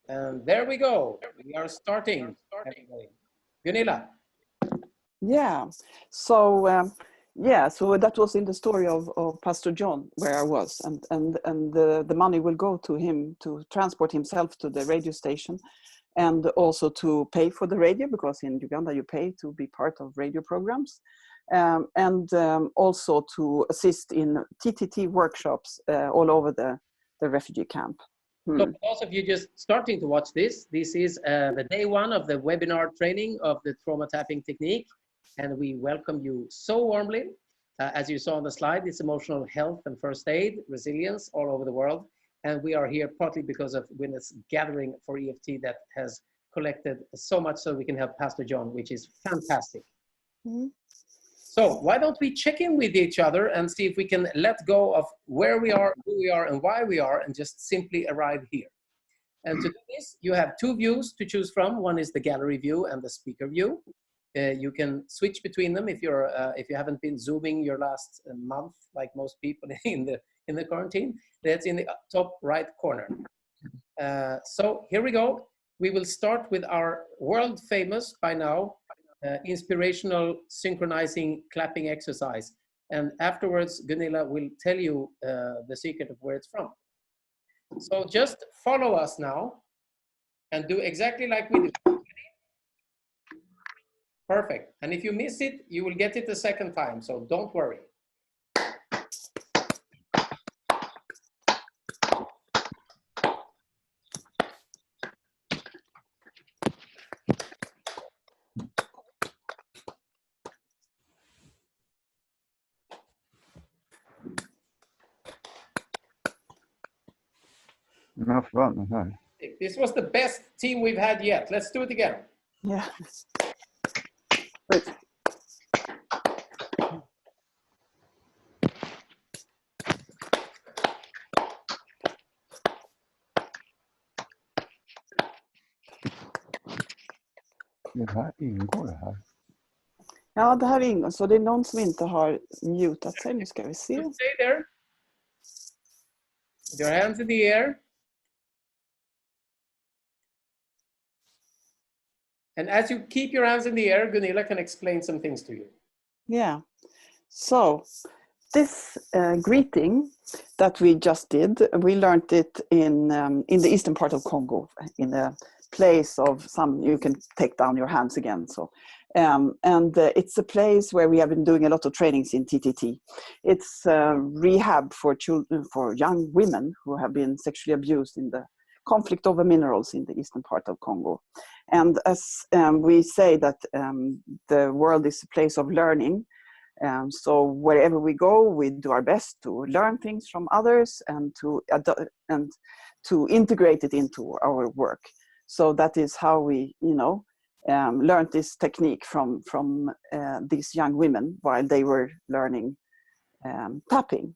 And there we go. We are starting, everybody. Gunilla. Yeah. So so that was in the story of Pastor John where I was, and the money will go to him to transport himself to the radio station, and also to pay for the radio, because in Uganda you pay to be part of radio programs, and also to assist in TTT workshops all over the refugee camp. So for those of you just starting to watch this is the day one of the webinar training of the trauma tapping technique. And we welcome you so warmly. As you saw on the slide, it's emotional health and first aid, resilience all over the world. And we are here partly because of Gwyneth's gathering for EFT that has collected so much so we can help Pastor John, which is fantastic. Mm-hmm. So why don't we check in with each other and see if we can let go of where we are, who we are, and why we are, and just simply arrive here. And to do this, you have two views to choose from. One is the gallery view and the speaker view. You can switch between them if you haven't been Zooming your last month, like most people in the quarantine. That's in the top right corner. So here we go. We will start with our world famous by now inspirational synchronizing clapping exercise, and afterwards Gunilla will tell you the secret of where it's from. So just follow us now and do exactly like we do. Perfect. And if you miss it, you will get it the second time, so don't worry. This was the best team we've had yet. Let's do it again. Yeah. Wait. Det här ingår det här. Ja, det här ingår. Så det är någon som inte har mutat sig. Nu ska vi se. Stay there. With your hands in the air. And as you keep your hands in the air, Gunilla can explain some things to you. Yeah. So this greeting that we just did, we learned it in the eastern part of Congo, in a place of some, you can take down your hands again. So, it's a place where we have been doing a lot of trainings in TTT. It's rehab for children, for young women who have been sexually abused in the conflict over minerals in the eastern part of Congo. And as we say that the world is a place of learning, so wherever we go, we do our best to learn things from others and to integrate it into our work. So that is how we, learned this technique from these young women while they were learning tapping.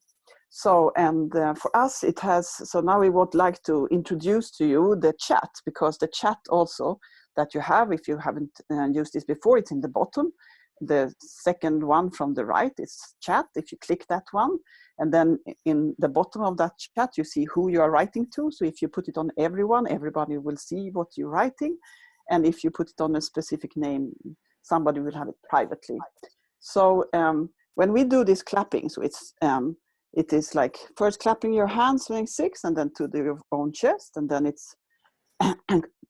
So, and for us, it has, so now we would like to introduce to you the chat, because the chat also that you have, if you haven't used this before, it's in the bottom. The second one from the right is chat. If you click that one, and then in the bottom of that chat, you see who you are writing to. So if you put it on everyone, everybody will see what you're writing. And if you put it on a specific name, somebody will have it privately. So when we do this clapping, so it is like first clapping your hands, doing 6, and then to your own chest, and then it's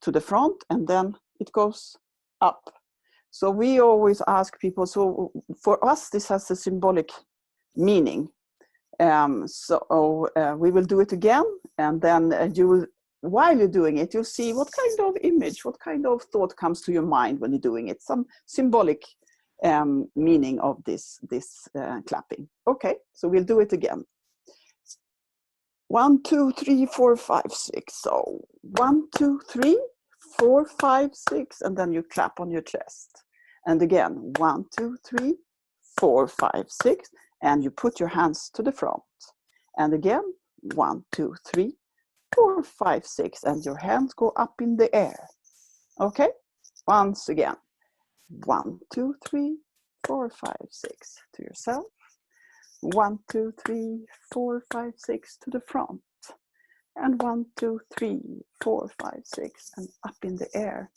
to the front, and then it goes up. So we always ask people, so for us, this has a symbolic meaning. We will do it again, and then you will, while you're doing it, you'll see what kind of image, what kind of thought comes to your mind when you're doing it, some symbolic meaning of this clapping. Okay, so we'll do it again. 1, 2, 3, 4, 5, 6. So 1, 2, 3, 4, 5, 6, and then you clap on your chest. And again, 1, 2, 3, 4, 5, 6, and you put your hands to the front. And again, 1, 2, 3, 4, 5, 6, and your hands go up in the air. Okay, once again. 1, 2, 3, 4, 5, 6 to yourself. 1, 2, 3, 4, 5, 6 to the front. And 1, 2, 3, 4, 5, 6, and up in the air.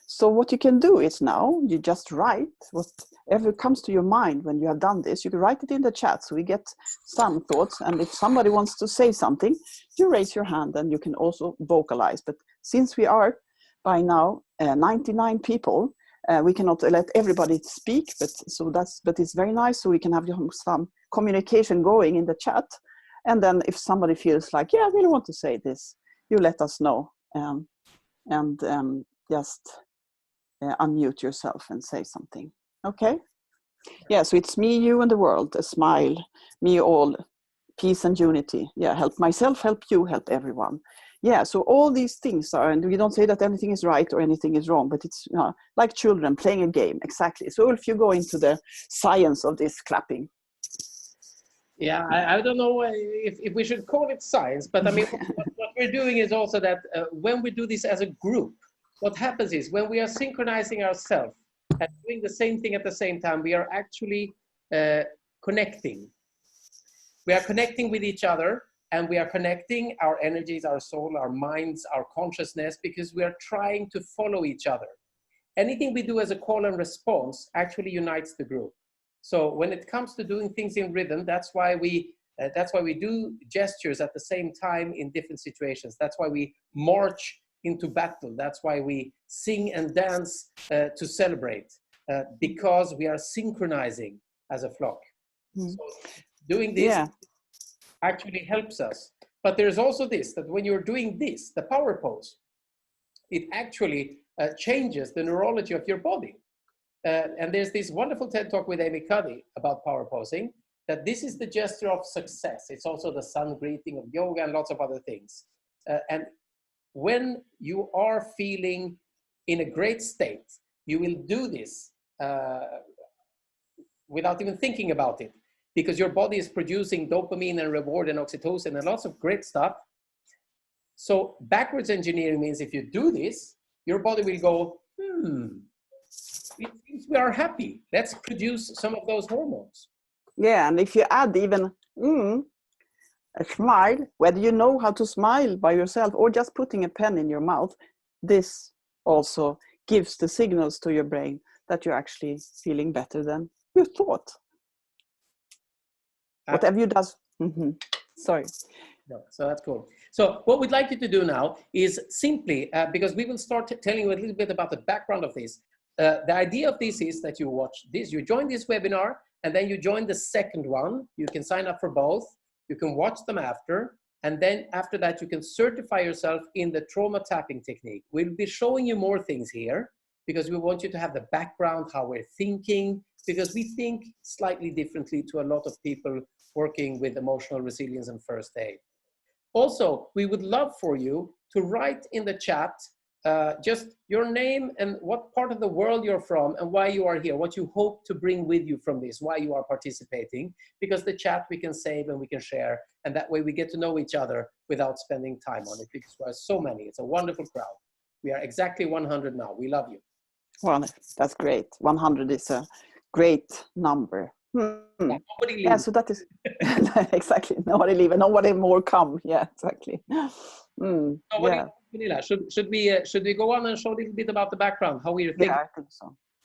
So what you can do is now you just write whatever comes to your mind when you have done this. You can write it in the chat so we get some thoughts. And if somebody wants to say something, you raise your hand and you can also vocalize. But since we are by now 99 people, we cannot let everybody speak. But it's very nice so we can have some communication going in the chat. And then if somebody feels like, yeah, I really want to say this, you let us know. Just unmute yourself and say something. Okay? Yeah, so it's me, you, and the world. A smile. Me, all. Peace and unity. Yeah, help myself, help you, help everyone. Yeah, so all these things are, and we don't say that anything is right or anything is wrong, but it's like children playing a game. Exactly. So if you go into the science of this clapping. Yeah, I don't know if we should call it science, but I mean, what we're doing is also that when we do this as a group, what happens is when we are synchronizing ourselves and doing the same thing at the same time, we are actually connecting. We are connecting with each other, and we are connecting our energies, our soul, our minds, our consciousness, because we are trying to follow each other. Anything we do as a call and response actually unites the group. So when it comes to doing things in rhythm, that's why we do gestures at the same time in different situations. That's why we march into battle. That's why we sing and dance to celebrate, because we are synchronizing as a flock. So doing this actually helps us. But there's also this, that when you're doing this, the power pose, it actually changes the neurology of your body. And there's this wonderful TED Talk with Amy Cuddy about power posing, that this is the gesture of success. It's also the sun greeting of yoga and lots of other things. And when you are feeling in a great state, you will do this without even thinking about it, because your body is producing dopamine and reward and oxytocin and lots of great stuff. So backwards engineering means if you do this, your body will go, it seems we are happy. Let's produce some of those hormones. Yeah, and if you add even a smile, whether you know how to smile by yourself or just putting a pen in your mouth, this also gives the signals to your brain that you're actually feeling better than you thought. Whatever you does. Sorry. No, so that's cool. So what we'd like you to do now is simply, because we will start telling you a little bit about the background of this. The idea of this is that you watch this, you join this webinar, and then you join the second one. You can sign up for both. You can watch them after. And then after that, you can certify yourself in the trauma tapping technique. We'll be showing you more things here because we want you to have the background, how we're thinking, because we think slightly differently to a lot of people working with emotional resilience and first aid. Also, we would love for you to write in the chat just your name and what part of the world you're from and why you are here, what you hope to bring with you from this, why you are participating, because the chat we can save and we can share, and that way we get to know each other without spending time on it, because we are so many. It's a wonderful crowd. We are exactly 100 now. We love you. Well, that's great. 100 is a great number. Yeah, so that is exactly. Nobody leave and nobody more come. Yeah, exactly. Yeah. Gunilla, should we go on and show a little bit about the background, how we're thinking? Yeah,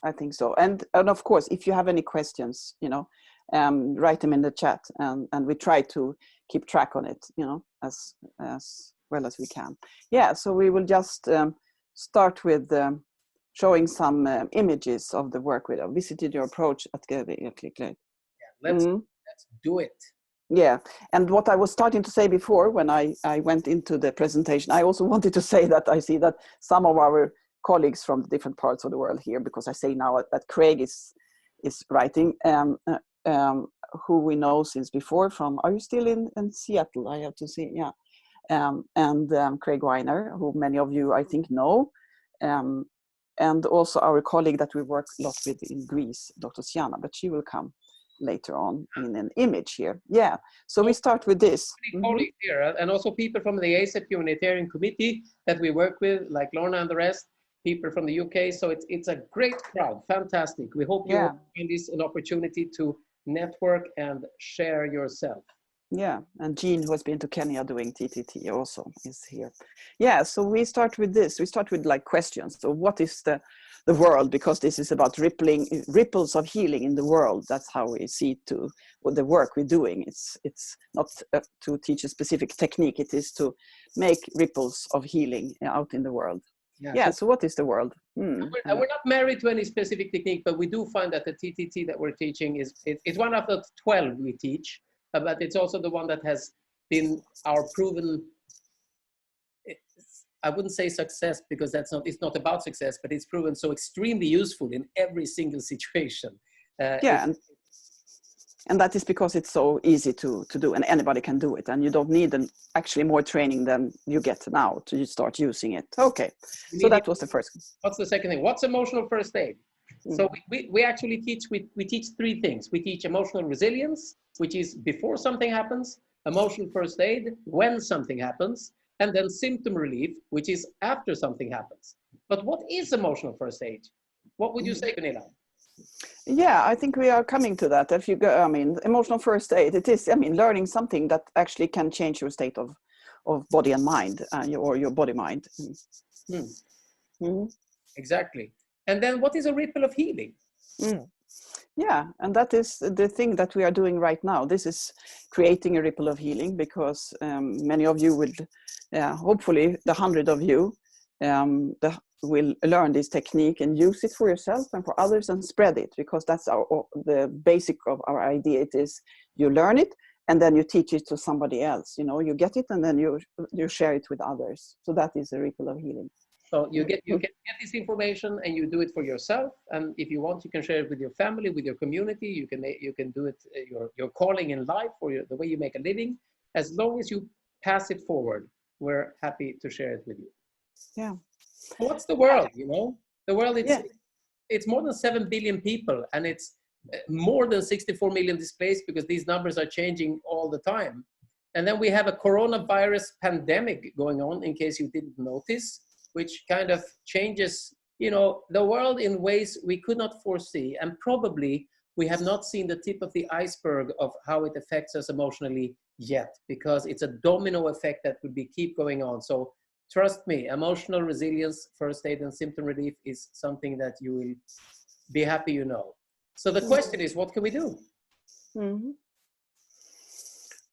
I think so. And of course, if you have any questions, write them in the chat, and we try to keep track on it, as well as we can. Yeah. So we will just start with showing some images of the work we have visited your approach at click. Yeah, let's do it. Yeah, and what I was starting to say before when I went into the presentation, I also wanted to say that I see that some of our colleagues from different parts of the world here, because I say now that Craig is writing, who we know since before from, are you still in Seattle? I have to see, yeah. And Craig Weiner, who many of you I think know, and also our colleague that we work a lot with in Greece, Dr. Siana, but she will come later on in an image here. Yeah, so we start with this. Colleagues here, and also people from the ASAP Humanitarian Committee that we work with, like Lorna and the rest, people from the UK. So it's a great crowd, fantastic. We hope you find this an opportunity to network and share yourself. Yeah, and Jean, who has been to Kenya doing TTT, also is here. Yeah, so we start with this. We start with like questions. So what is the world? Because this is about ripples of healing in the world. That's how we see to what the work we're doing. It's not to teach a specific technique. It is to make ripples of healing out in the world. Yeah. So what is the world? We're not married to any specific technique, but we do find that the TTT that we're teaching it's one of the 12 we teach. But it's also the one that has been our proven, I wouldn't say success because it's not about success, but it's proven so extremely useful in every single situation. And that is because it's so easy to do, and anybody can do it, and you don't need actually more training than you get now to start using it. Okay, so that was the first. What's the second thing? What's emotional first aid? So we actually teach, we teach three things. We teach emotional resilience, which is before something happens, emotional first aid when something happens, and then symptom relief, which is after something happens. But what is emotional first aid? What would you say, Gunilla? Yeah, I think we are coming to that. If you go, I mean, emotional first aid, it is, I mean, learning something that actually can change your state of body and mind, or your body mind. Exactly. And then what is a ripple of healing? Yeah, and that is the thing that we are doing right now. This is creating a ripple of healing because many of you will, hopefully the 100 of you will learn this technique and use it for yourself and for others and spread it, because that's the basic of our idea. It is you learn it and then you teach it to somebody else. You know, you get it and then you share it with others. So that is a ripple of healing. So you can get this information and you do it for yourself, and if you want, you can share it with your family, with your community. You can do it your calling in life, or the way you make a living. As long as you pass it forward, we're happy to share it with you. Yeah. What's the world? You know, the world. It's more than 7 billion people, and it's more than 64 million displaced, because these numbers are changing all the time. And then we have a coronavirus pandemic going on, in case you didn't notice, which kind of changes, you know, the world in ways we could not foresee. And probably we have not seen the tip of the iceberg of how it affects us emotionally yet, because it's a domino effect that would keep going on. So trust me, emotional resilience, first aid and symptom relief is something that you will be happy you know. So the question is, what can we do?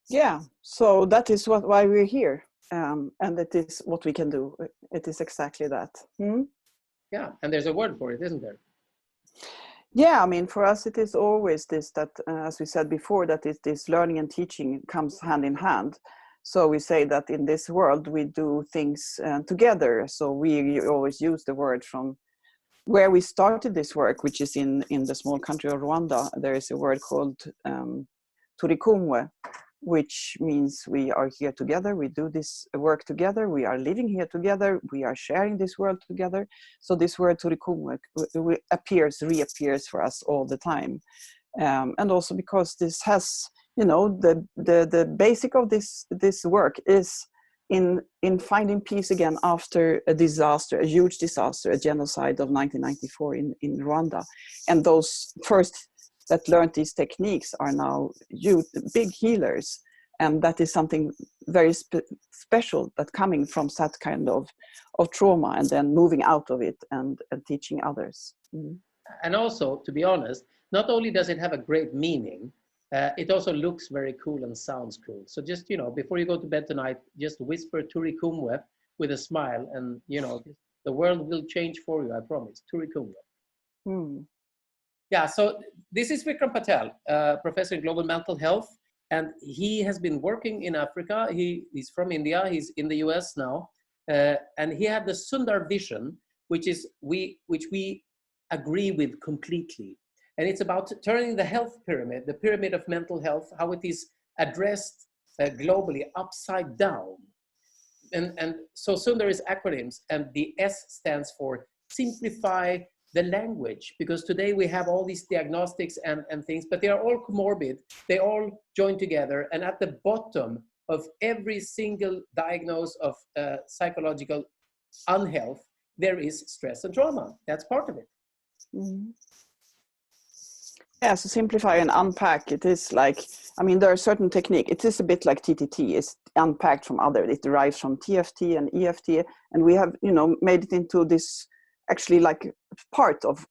Yeah, so that is why we're here. And it is what we can do. It is exactly that. Yeah, and there's a word for it, isn't there? Yeah, I mean, for us, it is always this, that, as we said before, that this learning and teaching comes hand in hand. So we say that in this world, we do things together. So we always use the word from where we started this work, which is in the small country of Rwanda. There is a word called turikumwe, which means we are here together, we do this work together, we are living here together, we are sharing this world together. So this word turikumwe reappears for us all the time. And also because this has, you know, the basic of this work is in finding peace again after a disaster, a huge disaster, a genocide of 1994 in Rwanda. And those first that learned these techniques are now big healers. And that is something very special that coming from that kind of trauma and then moving out of it and teaching others. And also, to be honest, not only does it have a great meaning, it also looks very cool and sounds cool. So just, you know, before you go to bed tonight, just whisper Turikumwe with a smile, and, you know, the world will change for you, I promise. Turikumwe. Yeah, so this is Vikram Patel, professor in global mental health, and he has been working in Africa. He's from India, he's in the US now, and he had the Sundar vision, which we agree with completely. And it's about turning the health pyramid, the pyramid of mental health, how it is addressed globally, upside down. And so Sundar is acronyms, and the S stands for simplify the language, because today we have all these diagnostics and things, but they are all comorbid, they all join together, and at the bottom of every single diagnosis of psychological unhealth, there is stress and trauma. That's part of it. Yeah, so simplify and unpack. It is like, I mean, there are certain technique. It is a bit like TTT. It's unpacked from other. It derives from TFT and EFT, and we have, you know, made it into this actually like part of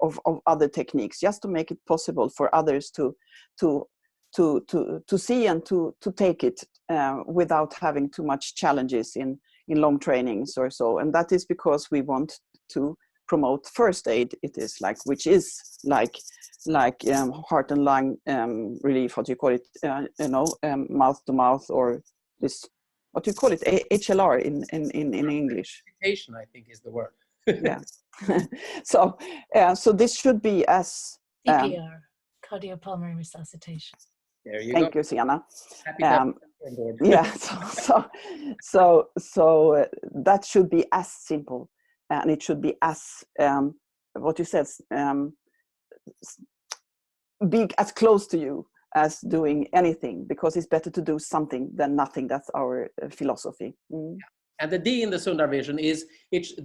other techniques, just to make it possible for others to see and to take it without having too much challenges in long trainings or so. And that is because we want to promote first aid. It is like, which is like heart and lung relief, what do you call it, you know, mouth to mouth, or this, what do you call it, HLR in English. Resuscitation, I think, is the word. Yeah. So this should be as CPR, cardiopulmonary resuscitation. There you thank go. you, Sienna. Happy to have you on board. Yeah, so that should be as simple, and it should be as what you said, be as close to you as doing anything, because it's better to do something than nothing. That's our philosophy. Mm. And the D in the Sundar vision is,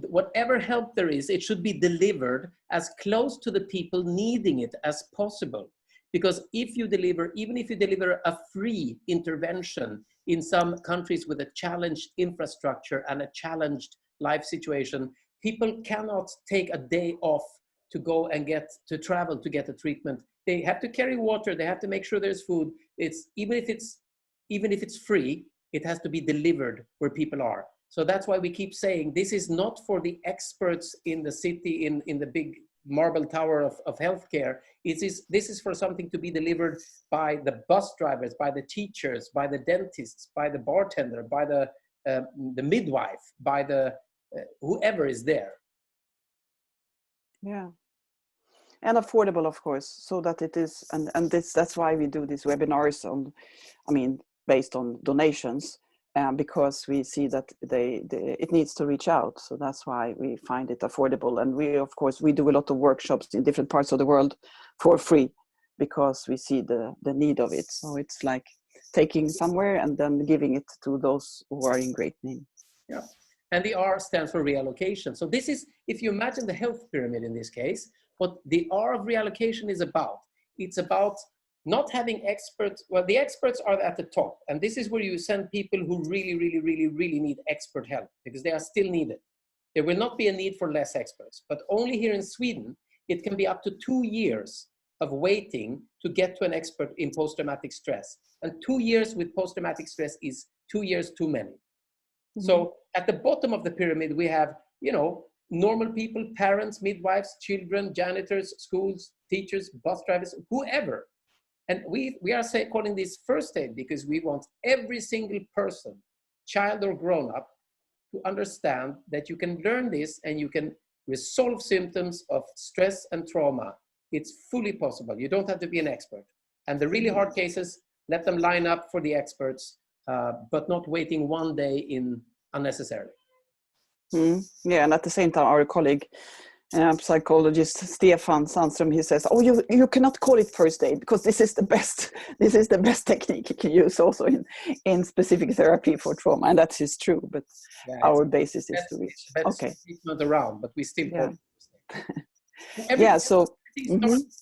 whatever help there is, it should be delivered as close to the people needing it as possible. Because if you deliver, even if you deliver a free intervention in some countries with a challenged infrastructure and a challenged life situation, people cannot take a day off to go and travel to get a treatment. They have to carry water. They have to make sure there's food. Even if it's free, it has to be delivered where people are. So that's why we keep saying this is not for the experts in the city, in the big marble tower of healthcare. This is for something to be delivered by the bus drivers, by the teachers, by the dentists, by the bartender, by the midwife, by the whoever is there. Yeah. And affordable, of course, so that it is, and that's why we do these webinars on, I mean, based on donations, because we see that it needs to reach out. So that's why we find it affordable. And we, of course, we do a lot of workshops in different parts of the world for free, because we see the need of it. So it's like taking somewhere and then giving it to those who are in great need. Yeah. And the R stands for reallocation. So this is, if you imagine the health pyramid in this case, what the R of reallocation is about. It's about not having experts. Well, the experts are at the top. And this is where you send people who really, really, really, really need expert help, because they are still needed. There will not be a need for less experts, but only here in Sweden, it can be up to 2 years of waiting to get to an expert in post-traumatic stress. And 2 years with post-traumatic stress is 2 years too many. Mm-hmm. So at the bottom of the pyramid, we have, you know, normal people, parents, midwives, children, janitors, schools, teachers, bus drivers, whoever. And we are calling this first aid, because we want every single person, child or grown up, to understand that you can learn this and you can resolve symptoms of stress and trauma. It's fully possible. You don't have to be an expert. And the really hard cases, let them line up for the experts, but not waiting 1 day unnecessarily. Yeah, and at the same time, our colleague, psychologist Stefan Sandström, he says, "Oh, you cannot call it first aid, because this is the best technique you can use also in specific therapy for trauma," and that is true. But yeah, our basis is to reach. Okay, it's not around, but we still call it first aid. Yeah. So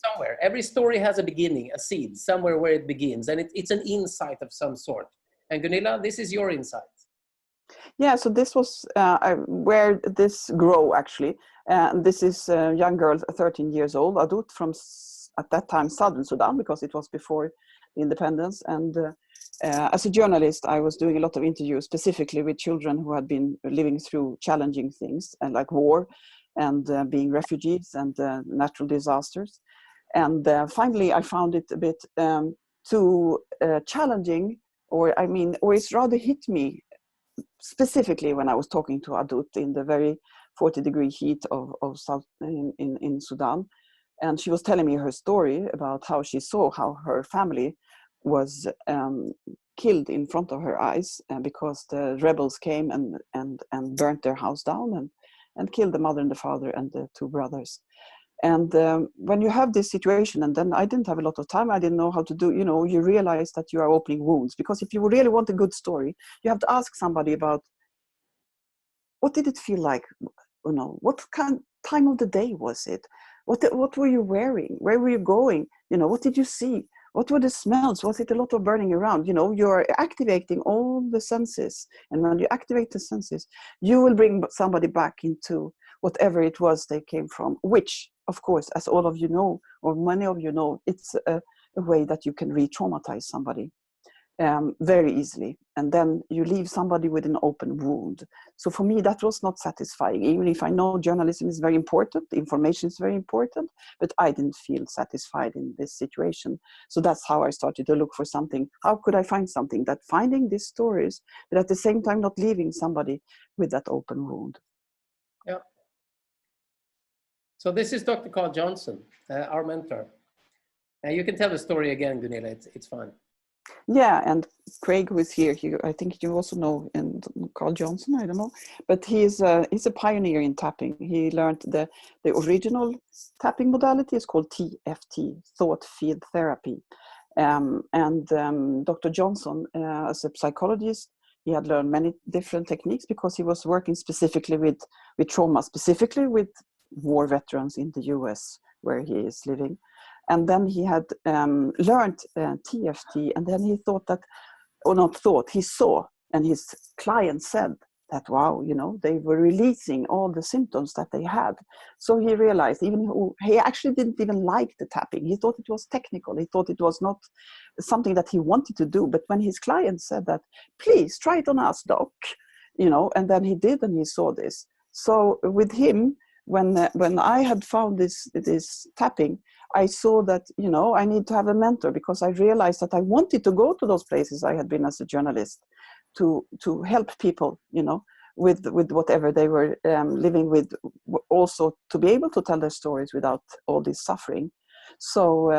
somewhere, every story has a beginning, a seed, somewhere where it begins, and it's an insight of some sort. And Gunilla, this is your insight. Yeah, so this was where this grew, actually. This is a young girl, 13 years old, Adut, from, at that time, Southern Sudan, because it was before the independence. And as a journalist, I was doing a lot of interviews, specifically with children who had been living through challenging things, like war and being refugees and natural disasters. And finally, I found it a bit too challenging, or it's rather hit me, specifically when I was talking to Adut in the very 40-degree heat of South in Sudan. And she was telling me her story about how she saw how her family was killed in front of her eyes, because the rebels came and burnt their house down and killed the mother and the father and the 2 brothers. And when you have this situation, and then I didn't have a lot of time, I didn't know how to do, you realize that you are opening wounds. Because if you really want a good story, you have to ask somebody about, what did it feel like? What kind time of the day was it? What were you wearing? Where were you going? You know, what did you see? What were the smells? Was it a lot of burning around? You know, you're activating all the senses. And when you activate the senses, you will bring somebody back into whatever it was they came from, which, of course, as all of you know, or many of you know, it's a way that you can re-traumatize somebody very easily. And then you leave somebody with an open wound. So for me, that was not satisfying. Even if I know journalism is very important, information is very important, but I didn't feel satisfied in this situation. So that's how I started to look for something. How could I find something that finding these stories, but at the same time not leaving somebody with that open wound? Yeah. So this is Dr. Carl Johnson, our mentor. You can tell the story again, Gunilla, it's fine. Yeah, and Craig was here. I think you also know, and Carl Johnson, I don't know, but he's a pioneer in tapping. He learned the original tapping modality is called TFT, thought field therapy. Dr. Johnson, as a psychologist, he had learned many different techniques because he was working specifically with trauma, specifically with war veterans in the US, where he is living. And then he had learned TFT, and then he thought that, or not thought, he saw, and his client said that, wow, you know, they were releasing all the symptoms that they had. So he realized, he actually didn't even like the tapping. He thought it was technical. He thought it was not something that he wanted to do. But when his client said that, please try it on us, doc, you know, and then he did, and he saw this. So with him, when I had found this tapping, I saw that, you know, I need to have a mentor, because I realized that I wanted to go to those places I had been as a journalist to help people, you know, with whatever they were living with, also to be able to tell their stories without all this suffering. So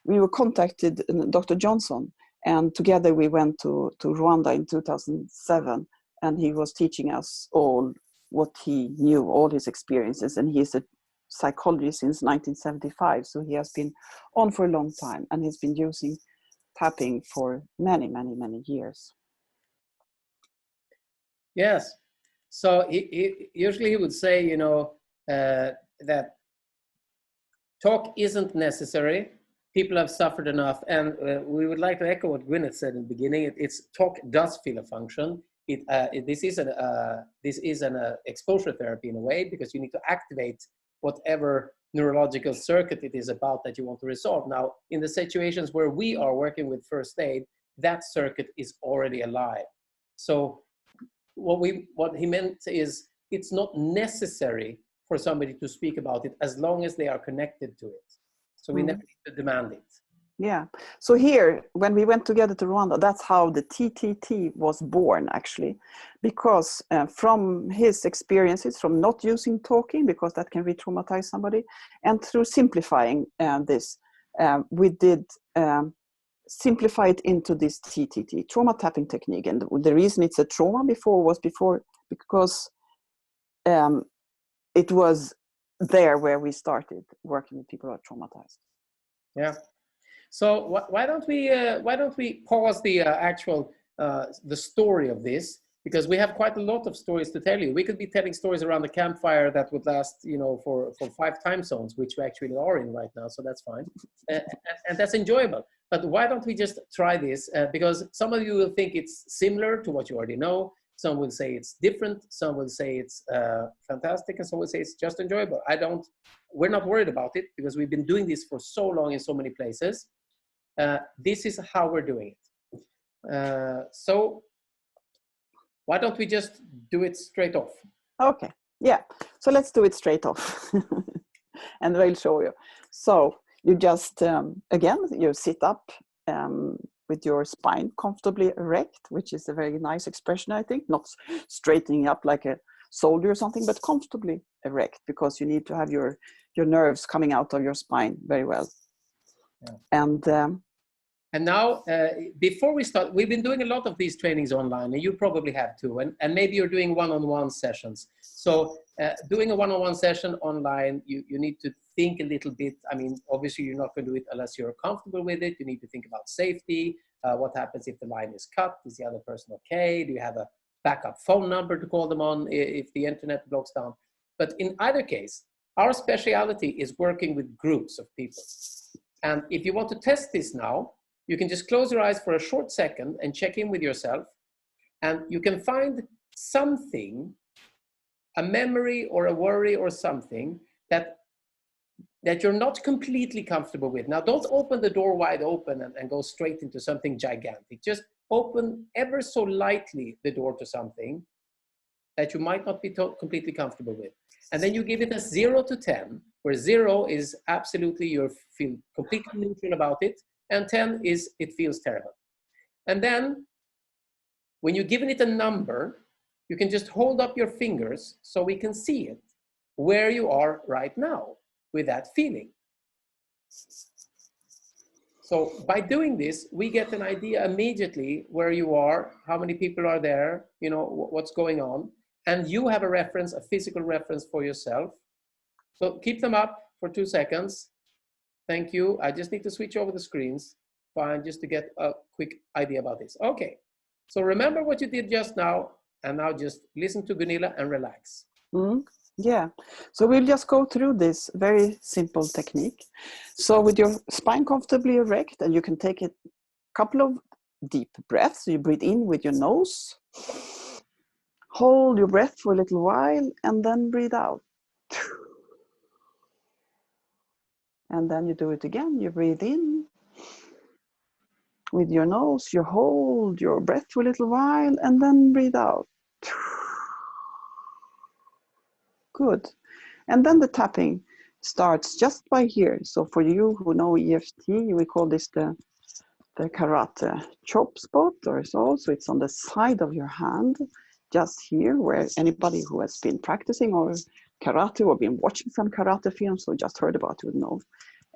we were contacted, Dr. Johnson, and together we went to Rwanda in 2007, and he was teaching us all what he knew, all his experiences, and he's a psychologist since 1975, so he has been on for a long time, and he's been using tapping for many years. Yes. So usually he would say, you know, that talk isn't necessary. People have suffered enough, and we would like to echo what Gwyneth said in the beginning. It's talk does fill a function. This is an exposure therapy in a way, because you need to activate whatever neurological circuit it is about that you want to resolve. Now, in the situations where we are working with first aid, that circuit is already alive. So what he meant is, it's not necessary for somebody to speak about it as long as they are connected to it. So we never need to demand it. Yeah. So here, when we went together to Rwanda, that's how the TTT was born, actually, because from his experiences, from not using talking, because that can re-traumatize somebody, and through simplifying this, we did simplify it into this TTT, trauma tapping technique. And the reason it's a trauma was because it was there where we started working with people who are traumatized. Yeah. So why don't we pause the actual the story of this, because we have quite a lot of stories to tell you. We could be telling stories around the campfire that would last, you know, for 5 time zones, which we actually are in right now. So that's fine, and that's enjoyable. But why don't we just try this? Because some of you will think it's similar to what you already know. Some will say it's different. Some will say it's fantastic, and some will say it's just enjoyable. We're not worried about it, because we've been doing this for so long in so many places. This is how we're doing it. So why don't we just do it straight off? Okay, yeah. So let's do it straight off. And I'll show you. So you just, again, you sit up with your spine comfortably erect, which is a very nice expression, I think. Not straightening up like a soldier or something, but comfortably erect, because you need to have your nerves coming out of your spine very well. Yeah. And now, before we start, we've been doing a lot of these trainings online, and you probably have too, and maybe you're doing one-on-one sessions. So doing a one-on-one session online, you need to think a little bit. I mean, obviously you're not going to do it unless you're comfortable with it. You need to think about safety. What happens if the line is cut? Is the other person okay? Do you have a backup phone number to call them on if the internet blocks down? But in either case, Our speciality is working with groups of people. And if you want to test this now, you can just close your eyes for a short second and check in with yourself. And you can find something, a memory or a worry or something that you're not completely comfortable with. Now, don't open the door wide open and go straight into something gigantic. Just open ever so lightly the door to something that you might not be completely comfortable with. And then you give it a 0 to 10, where 0 is absolutely you feel completely neutral about it, and 10 is it feels terrible. And then when you've given it a number, you can just hold up your fingers so we can see it, where you are right now with that feeling. So by doing this, we get an idea immediately where you are, how many people are there, you know, what's going on. And you have a reference, a physical reference for yourself. So keep them up for 2 seconds. Thank you. I just need to switch over the screens. Fine, just to get a quick idea about this. Okay, so remember what you did just now, and now just listen to Gunilla and relax. Yeah, so we'll just go through this very simple technique. So with your spine comfortably erect, and you can take a couple of deep breaths. So you breathe in with your nose. Hold your breath for a little while and then breathe out. And then you do it again. You breathe in with your nose. You hold your breath for a little while and then breathe out. Good. And then the tapping starts just by here. So for you who know EFT, we call this the karate chop spot or so. So it's on the side of your hand, just here, where anybody who has been practicing or karate or been watching some karate films or just heard about it would know.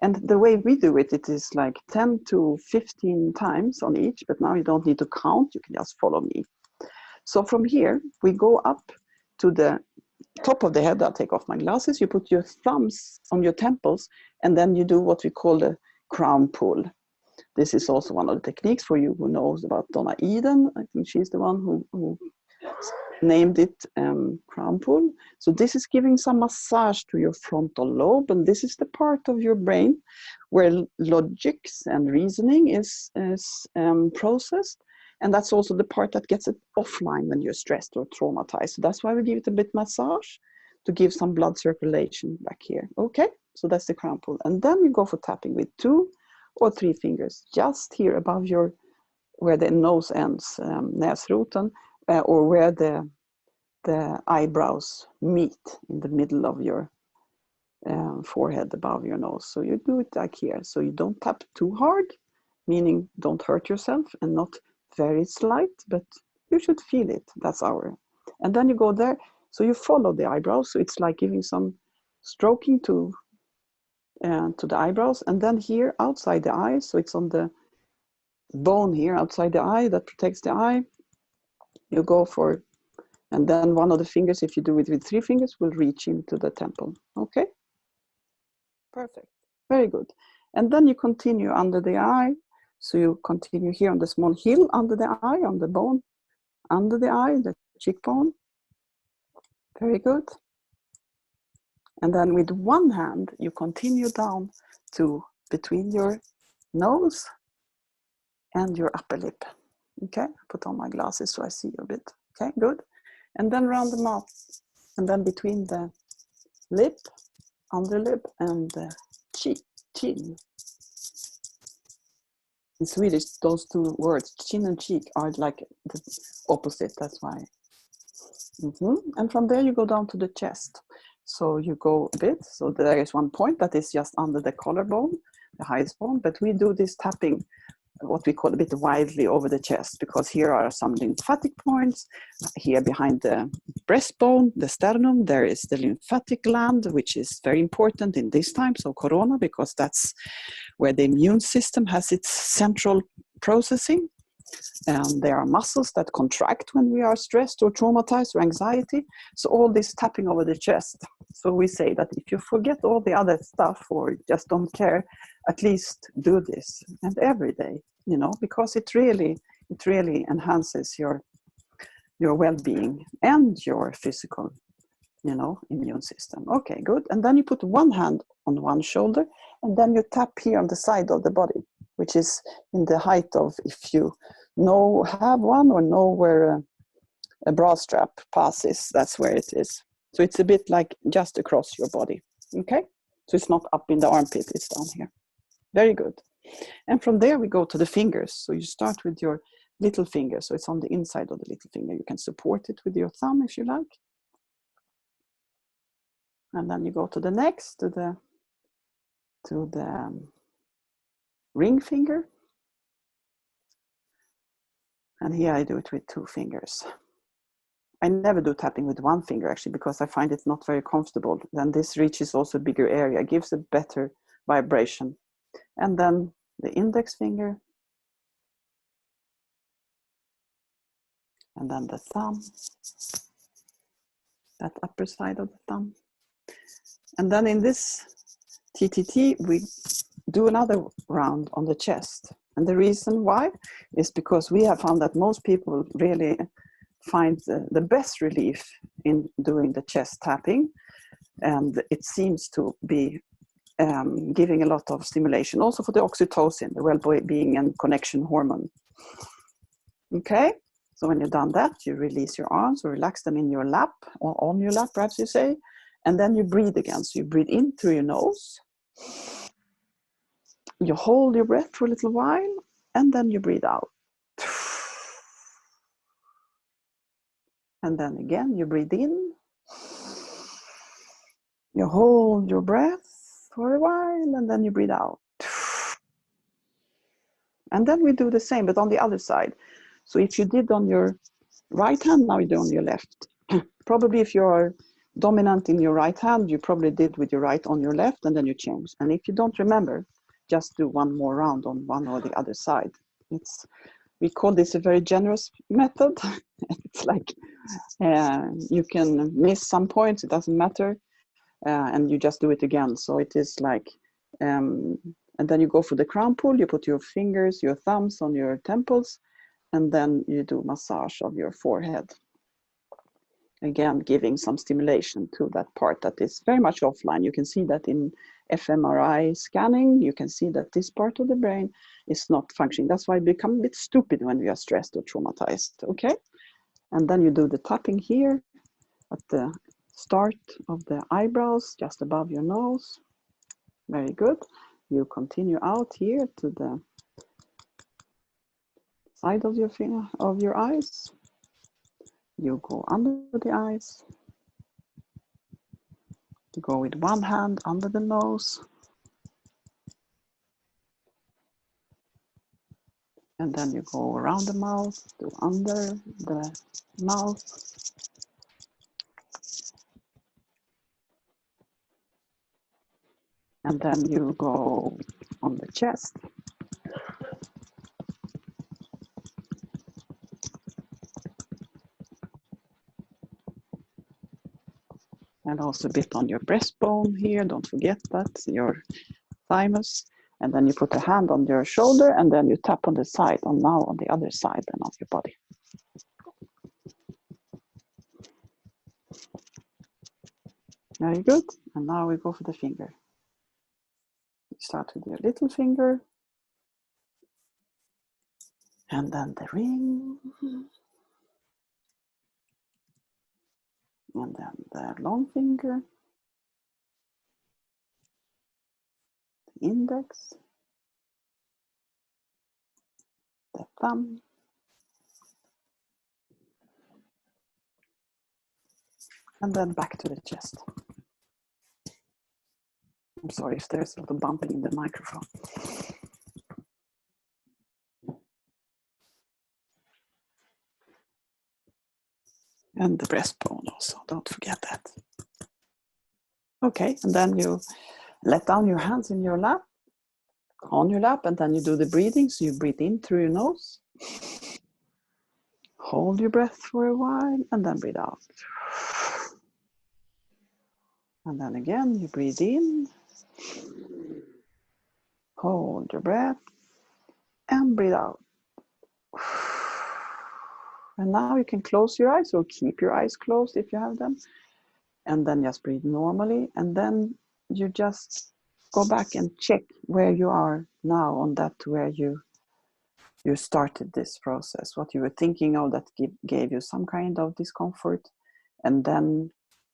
And the way we do it, it is like 10 to 15 times on each, but now you don't need to count, you can just follow me. So from here, we go up to the top of the head. I'll take off my glasses. You put your thumbs on your temples, and then you do what we call the crown pull. This is also one of the techniques for you who knows about Donna Eden. I think she's the one who named it crown pull. So this is giving some massage to your frontal lobe, and this is the part of your brain where logics and reasoning is processed. And that's also the part that gets it offline when you're stressed or traumatized. So that's why we give it a bit massage to give some blood circulation back here. Okay, so that's the crown pull. And then you go for tapping with 2 or 3 fingers, just here above your, where the nose ends, näsroten, or where the eyebrows meet in the middle of your forehead above your nose. So you do it like here. So you don't tap too hard, meaning don't hurt yourself, and not very slight, but you should feel it. That's our. And then you go there. So you follow the eyebrows. So it's like giving some stroking to the eyebrows. And then here outside the eye, so it's on the bone here outside the eye that protects the eye. You go for, and then one of the fingers, if you do it with 3 fingers, will reach into the temple. Okay? Perfect. Very good. And then you continue under the eye. So you continue here on the small hill under the eye, on the bone, under the eye, the cheekbone. Very good. And then with one hand, you continue down to between your nose and your upper lip. Okay, put on my glasses so I see you a bit. Okay, good. And then round the mouth, and then between the lip, underlip, and the chin. In Swedish, those 2 words, chin and cheek, are like the opposite. That's why. And from there, you go down to the chest. So you go a bit. So there is one point that is just under the collarbone, the highest bone. But we do this tapping, what we call a bit widely over the chest, because here are some lymphatic points. Here behind the breastbone, the sternum, there is the lymphatic gland, which is very important in this time, so corona, because that's where the immune system has its central processing. And there are muscles that contract when we are stressed or traumatized or anxiety. So all this tapping over the chest. So we say that if you forget all the other stuff or just don't care, at least do this, and every day, you know, because it really enhances your well-being and your physical you know, immune system. Okay, good. And then you put one hand on one shoulder, and then you tap here on the side of the body, which is in the height of, if you know, have one or know where a bra strap passes, that's where it is. So it's a bit like just across your body. Okay, so it's not up in the armpit, it's down here. Very good. And from there we go to the fingers. So you start with your little finger, so it's on the inside of the little finger. You can support it with your thumb if you like. And then you go to the next, to the ring finger. And here I do it with 2 fingers. I never do tapping with 1 finger actually, because I find it not very comfortable. Then this reaches also a bigger area, gives a better vibration. And then the index finger. And then the thumb, that upper side of the thumb. And then in this TTT, we do another round on the chest. And the reason why is because we have found that most people really find the best relief in doing the chest tapping. And it seems to be giving a lot of stimulation, also for the oxytocin, the well-being and connection hormone. Okay, so when you've done that, you release your arms or relax them in your lap, or on your lap, perhaps you say, and then you breathe again. So you breathe in through your nose. You hold your breath for a little while, and then you breathe out. And then again, you breathe in. You hold your breath for a while, and then you breathe out. And then we do the same, but on the other side. So if you did on your right hand, now you do on your left. Probably if you're dominant in your right hand, you probably did with your right on your left, and then you change. And if you don't remember, just do one more round on one or the other side. We call this a very generous method. It's like you can miss some points, it doesn't matter, and you just do it again. So it is like, and then you go for the crown pull, you put your fingers, your thumbs on your temples, and then you do massage of your forehead. Again, giving some stimulation to that part that is very much offline. You can see that in fMRI scanning, you can see that this part of the brain is not functioning. That's why we become a bit stupid when we are stressed or traumatized, okay? And then you do the tapping here at the start of the eyebrows, just above your nose. Very good. You continue out here to the side of your finger, of your eyes. You go under the eyes. You go with one hand under the nose. And then you go around the mouth to under the mouth. And then you go on the chest. And also a bit on your breastbone here, don't forget that, your thymus. And then you put a hand on your shoulder, and then you tap on the side, and now on the other side and of your body. Very good. And now we go for the finger. You start with your little finger, and then the ring, and then the long finger, the index, the thumb, and then back to the chest. I'm sorry if there's a little bumping in the microphone. And the breastbone also, don't forget that. Okay, and then you let down your hands in your lap, on your lap, and then you do the breathing. So you breathe in through your nose, hold your breath for a while, and then breathe out. And then again, you breathe in, hold your breath, and breathe out. And now you can close your eyes or keep your eyes closed if you have them. and then just breathe normally. And then you just go back and check where you are now on that, where you started this process, what you were thinking of that gave you some kind of discomfort. And then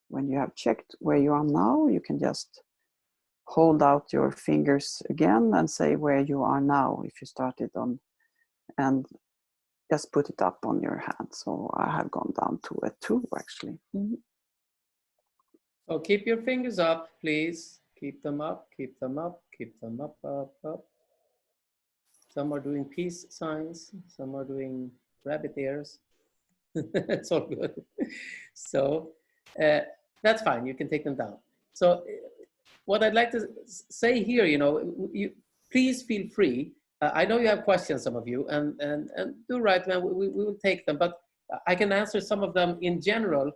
when you have checked where you are now, you can just hold out your fingers again and say where you are now, if you started on, and just put it up on your hand. So I have gone down to a 2 actually. So keep your fingers up, please. Keep them up, keep them up, keep them up, up, up. Some are doing peace signs, some are doing rabbit ears. It's all good. So that's fine, you can take them down. So what I'd like to say here, please feel free. I know you have questions, some of you, and do write them, we will take them, but I can answer some of them in general,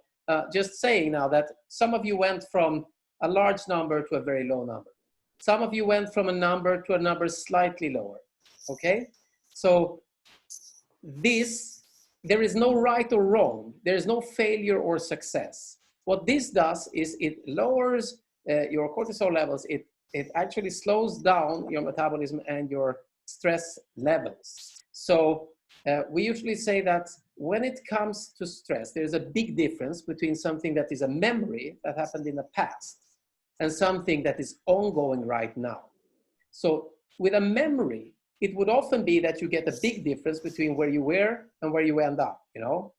just saying now that some of you went from a large number to a very low number. Some of you went from a number to a number slightly lower, okay? So there is no right or wrong. There is no failure or success. What this does is it lowers your cortisol levels. It actually slows down your metabolism and your stress levels. So we usually say that when it comes to stress, there's a big difference between something that is a memory that happened in the past and something that is ongoing right now. So with a memory, it would often be that you get a big difference between where you were and where you end up,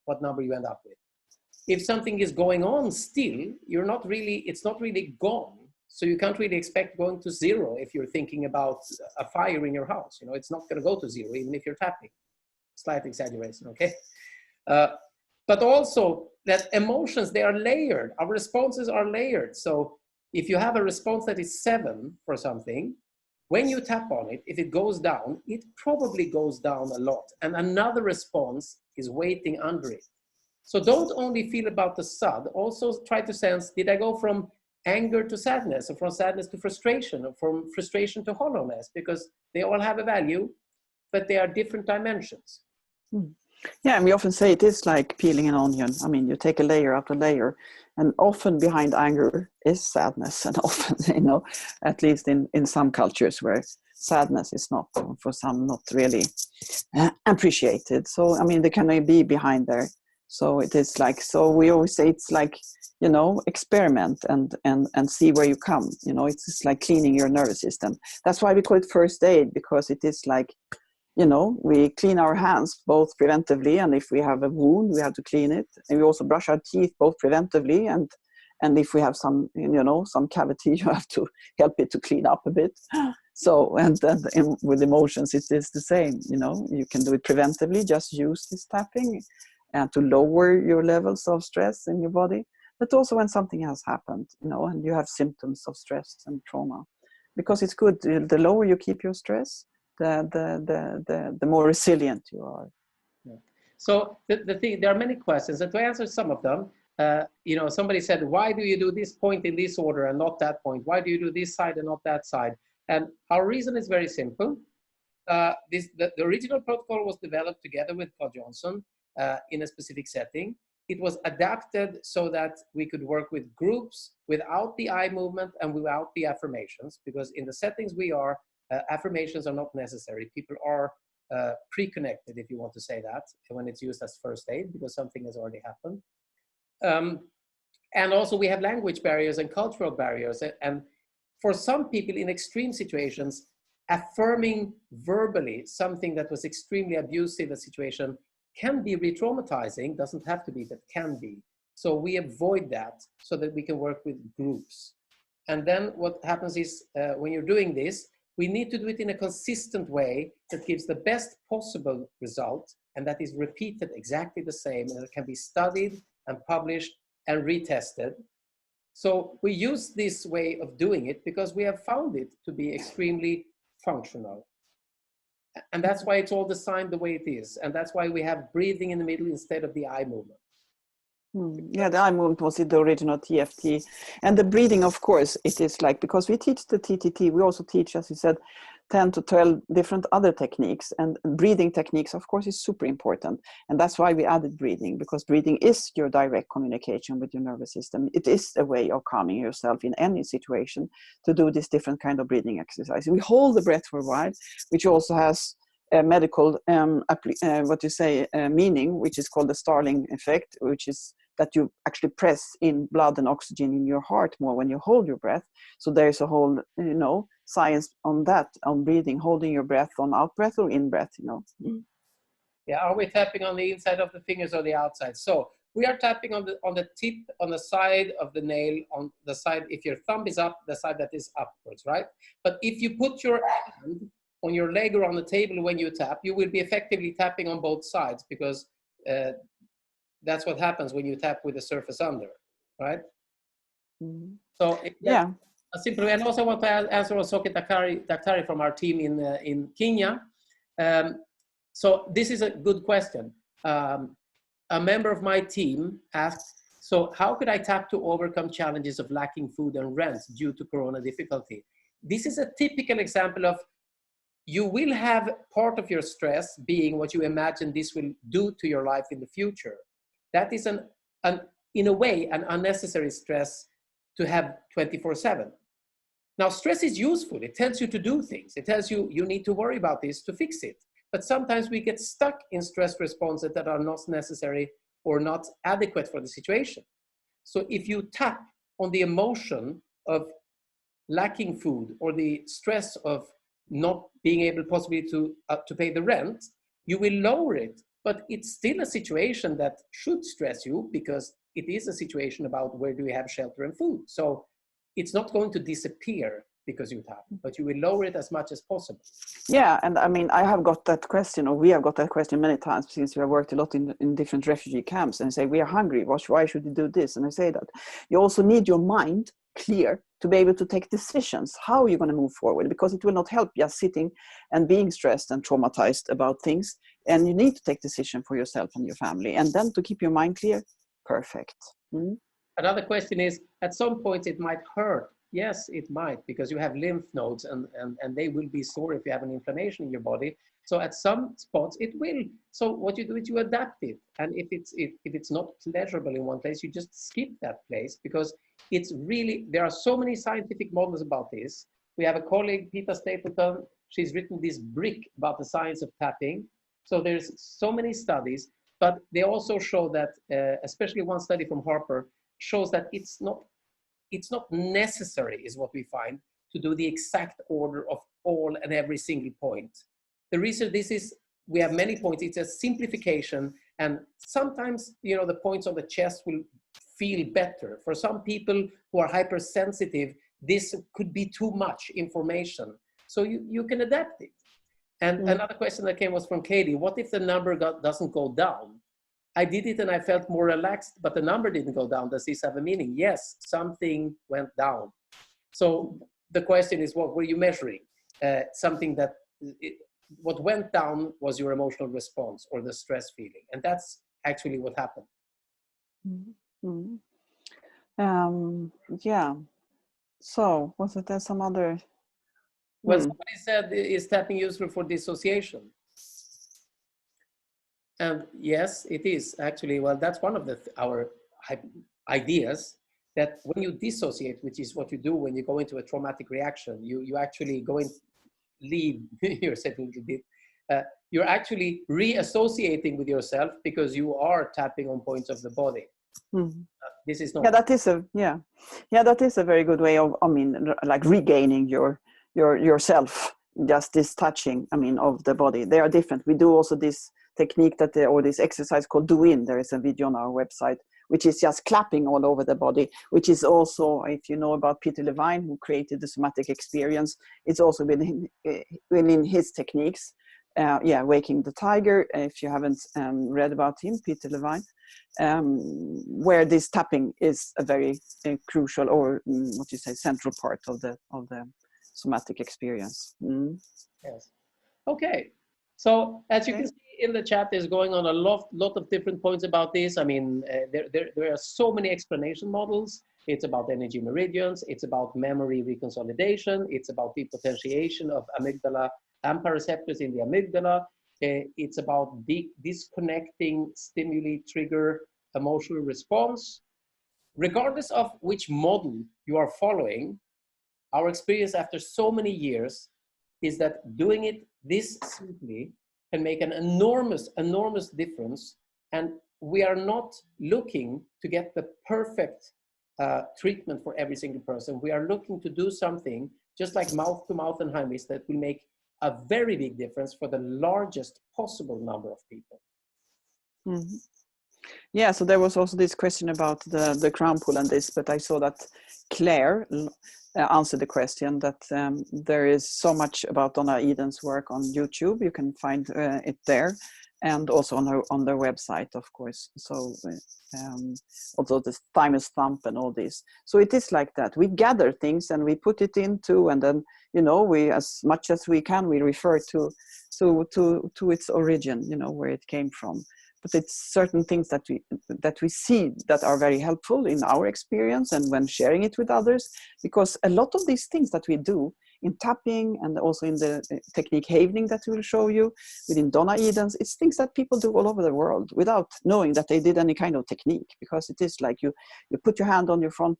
what number you end up with. If something is going on still, it's not really gone. So you can't really expect going to 0 if you're thinking about a fire in your house. It's not gonna go to 0, even if you're tapping. Slight exaggeration, okay? But also that emotions, they are layered. Our responses are layered. So if you have a response that is 7 for something, when you tap on it, if it goes down, it probably goes down a lot. And another response is waiting under it. So don't only feel about the SUD, also try to sense, did I go from anger to sadness, or from sadness to frustration, or from frustration to hollowness? Because they all have a value, but they are different dimensions. Yeah, and we often say it is like peeling an onion. I mean, you take a layer after layer, and often behind anger is sadness, and often, at least in some cultures where sadness is not, for some, not really appreciated. So, I mean, there can be behind there. So it is like, so we always say it's like, experiment and see where you come. It's just like cleaning your nervous system. That's why we call it first aid, because it is like, we clean our hands both preventively, and if we have a wound, we have to clean it. And we also brush our teeth both preventively, and if we have some, some cavity, you have to help it to clean up a bit. So, and with emotions, it is the same. You can do it preventively, just use this tapping and to lower your levels of stress in your body. But also when something has happened, and you have symptoms of stress and trauma, because it's good. The lower you keep your stress, the more resilient you are. Yeah. So the thing, there are many questions, and to answer some of them, somebody said, why do you do this point in this order and not that point? Why do you do this side and not that side? And our reason is very simple. The original protocol was developed together with Carl Johnson in a specific setting. It was adapted so that we could work with groups without the eye movement and without the affirmations, because in the settings we are, affirmations are not necessary. People are pre-connected, if you want to say that, when it's used as first aid, because something has already happened. And also we have language barriers and cultural barriers. And for some people in extreme situations, affirming verbally something that was extremely abusive a situation can be re-traumatizing, doesn't have to be, but can be. So we avoid that so that we can work with groups. And then what happens is when you're doing this, we need to do it in a consistent way that gives the best possible result, and that is repeated exactly the same, and it can be studied and published and retested. So we use this way of doing it because we have found it to be extremely functional. And that's why it's all designed the way it is. And that's why we have breathing in the middle instead of the eye movement. Yeah, the eye movement was in the original TFT. And the breathing, of course, it is like, because we teach the TTT, we also teach, as you said, 10 to 12 different other techniques, and breathing techniques, of course, is super important. And that's why we added breathing, because breathing is your direct communication with your nervous system. It is a way of calming yourself in any situation to do this different kind of breathing exercise. We hold the breath for a while, which also has a medical meaning, which is called the Starling effect, which is that you actually press in blood and oxygen in your heart more when you hold your breath. So there's a whole, science on that, on breathing, holding your breath on out breath or in breath, Yeah, are we tapping on the inside of the fingers or the outside? So we are tapping on the tip, on the side of the nail, on the side, if your thumb is up, the side that is upwards, right? But if you put your hand on your leg or on the table when you tap, you will be effectively tapping on both sides, because that's what happens when you tap with the surface under, right? Mm-hmm. So yeah. Simply, and also I want to answer also Daktari from our team in Kenya. So this is a good question. A member of my team asked, so how could I tap to overcome challenges of lacking food and rent due to Corona difficulty? This is a typical example of, you will have part of your stress being what you imagine this will do to your life in the future. That is in a way, an unnecessary stress to have 24/7. Now, stress is useful. It tells you to do things. It tells you you need to worry about this to fix it. But sometimes we get stuck in stress responses that are not necessary or not adequate for the situation. So if you tap on the emotion of lacking food or the stress of not being able possibly to pay the rent, you will lower it. But it's still a situation that should stress you, because it is a situation about where do we have shelter and food. So it's not going to disappear because you tap, but you will lower it as much as possible. Yeah, and I mean, I have got that question, or we have got that question many times, since we have worked a lot in different refugee camps, and say, we are hungry, why should we do this? And I say that you also need your mind clear to be able to take decisions. How are you going to move forward? Because it will not help just sitting and being stressed and traumatized about things. And you need to take decision for yourself and your family. And then to keep your mind clear, perfect. Mm-hmm. Another question is, at some point it might hurt. Yes, it might, because you have lymph nodes and they will be sore if you have an inflammation in your body. So at some spots it will. So what you do is you adapt it. And if it's not pleasurable in one place, you just skip that place, because it's really, there are so many scientific models about this. We have a colleague, Peter Stapleton, she's written this brick about the science of tapping. So there's so many studies, but they also show that, especially one study from Harper, shows that it's not necessary, is what we find, to do the exact order of all and every single point. The reason this is, we have many points, it's a simplification, and sometimes, the points on the chest will feel better. For some people who are hypersensitive, this could be too much information. So you can adapt it. And another question that came was from Katie, what if the number doesn't go down? I did it and I felt more relaxed, but the number didn't go down. Does this have a meaning? Yes, something went down. So the question is, what were you measuring? Something that, what went down was your emotional response or the stress feeling. And that's actually what happened. Mm-hmm. Yeah. So was it there some other? Well, somebody said, is tapping useful for dissociation? And yes, it is actually. Well, that's one of our ideas, that when you dissociate, which is what you do when you go into a traumatic reaction, you actually leave yourself a little bit. You're actually reassociating with yourself, because you are tapping on points of the body. Mm-hmm. This is not. Yeah, that is a very good way of, like regaining yourself. Just this touching, of the body. They are different. We do also this technique or this exercise called Do In. There is a video on our website, which is just clapping all over the body, which is also, if you know about Peter Levine, who created the somatic experience, it's also within his techniques. Waking the Tiger, if you haven't read about him, Peter Levine, where this tapping is a very crucial, or central part of the somatic experience. Yes. Okay. So as you can see in the chat, there's going on a lot of different points about this. There are so many explanation models. It's about energy meridians. It's about memory reconsolidation. It's about depotentiation of amygdala AMPA receptors in the amygdala. It's about disconnecting stimuli trigger emotional response. Regardless of which model you are following, our experience after so many years is that doing it this simply can make an enormous, enormous difference. And we are not looking to get the perfect treatment for every single person. We are looking to do something just like mouth to mouth and Heimlich that will make a very big difference for the largest possible number of people. Mm-hmm. Yeah, so there was also this question about the crown pool and this, but I saw that Claire answered the question that there is so much about Donna Eden's work on YouTube. You can find it there, and also on their website, of course. So although the thymus thump and all this. So it is like that. We gather things and we put it into, and then, you know, we, as much as we can, we refer to its origin, you know, where it came from. But it's certain things that we see that are very helpful in our experience and when sharing it with others, because a lot of these things that we do in tapping and also in the technique Havening that we'll show you within Donna Eden's, it's things that people do all over the world without knowing that they did any kind of technique, because it is like you put your hand on your front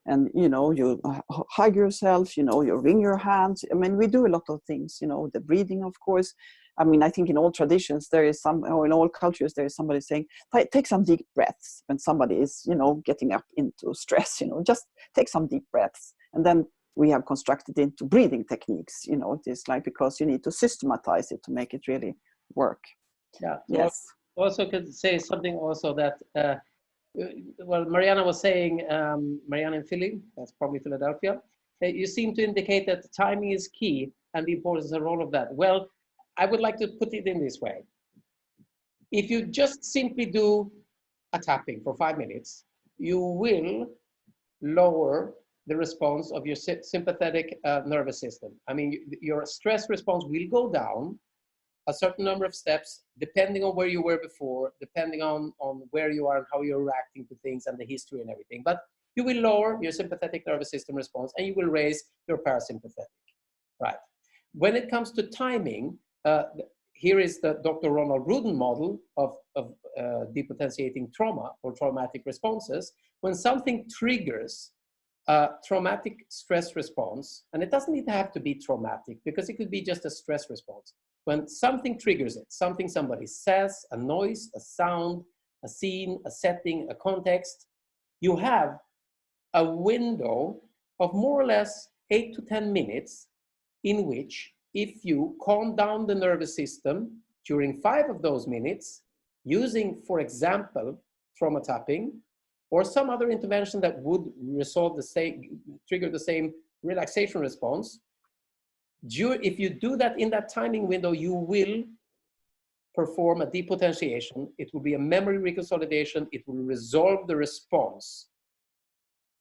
and, you know, you hug yourself, you know, you wring your hands. I mean, we do a lot of things, you know, the breathing, of course. I mean, I think in all traditions, there is some, or in all cultures, there is somebody saying, take some deep breaths when somebody is, you know, getting up into stress, you know, just take some deep breaths. And then we have constructed into breathing techniques, you know, it is like, because you need to systematize it to make it really work. Yeah. So yes. Also could say something also that, well, Mariana was saying, Mariana in Philly, that's probably Philadelphia, you seem to indicate that timing is key and the importance and role of that. Well, I would like to put it in this way. If you just simply do a tapping for 5 minutes, you will lower the response of your sympathetic nervous system. I mean, your stress response will go down a certain number of steps, depending on where you were before, depending on where you are and how you're reacting to things and the history and everything. But you will lower your sympathetic nervous system response and you will raise your parasympathetic, right? When it comes to timing, here is the Dr. Ronald Rudin model of depotentiating trauma or traumatic responses. When something triggers a traumatic stress response, and it doesn't even have to be traumatic because it could be just a stress response. When something triggers it, something somebody says, a noise, a sound, a scene, a setting, a context, you have a window of more or less 8 to 10 minutes in which, if you calm down the nervous system during 5 of those minutes, using, for example, trauma tapping, or some other intervention that would trigger the same relaxation response, if you do that in that timing window, you will perform a depotentiation. It will be a memory reconsolidation. It will resolve the response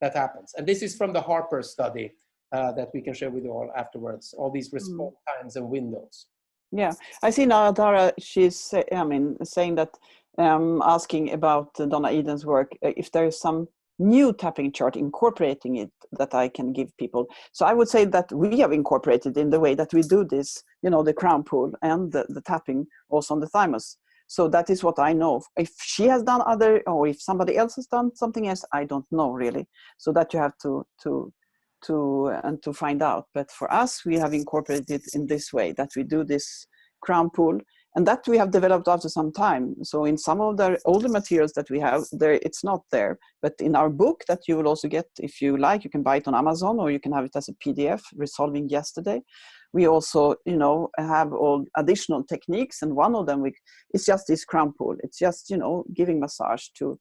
that happens. And this is from the Harper study that we can share with you all afterwards, all these response times and windows. Yeah, I see now Dara, she's saying that, asking about Donna Eden's work, if there is some new tapping chart incorporating it that I can give people. So I would say that we have incorporated in the way that we do this, you know, the crown pool and the tapping also on the thymus. So that is what I know. If she has done other, or if somebody else has done something else, I don't know really. So that you have to find out. But for us, we have incorporated it in this way, that we do this crown pool, and that we have developed after some time. So in some of the older materials that we have there, it's not there, but in our book that you will also get, if you like, you can buy it on Amazon, or you can have it as a PDF, Resolving Yesterday. We also, you know, have all additional techniques, and one of them, it's just this crown pool. It's just, you know, giving massage to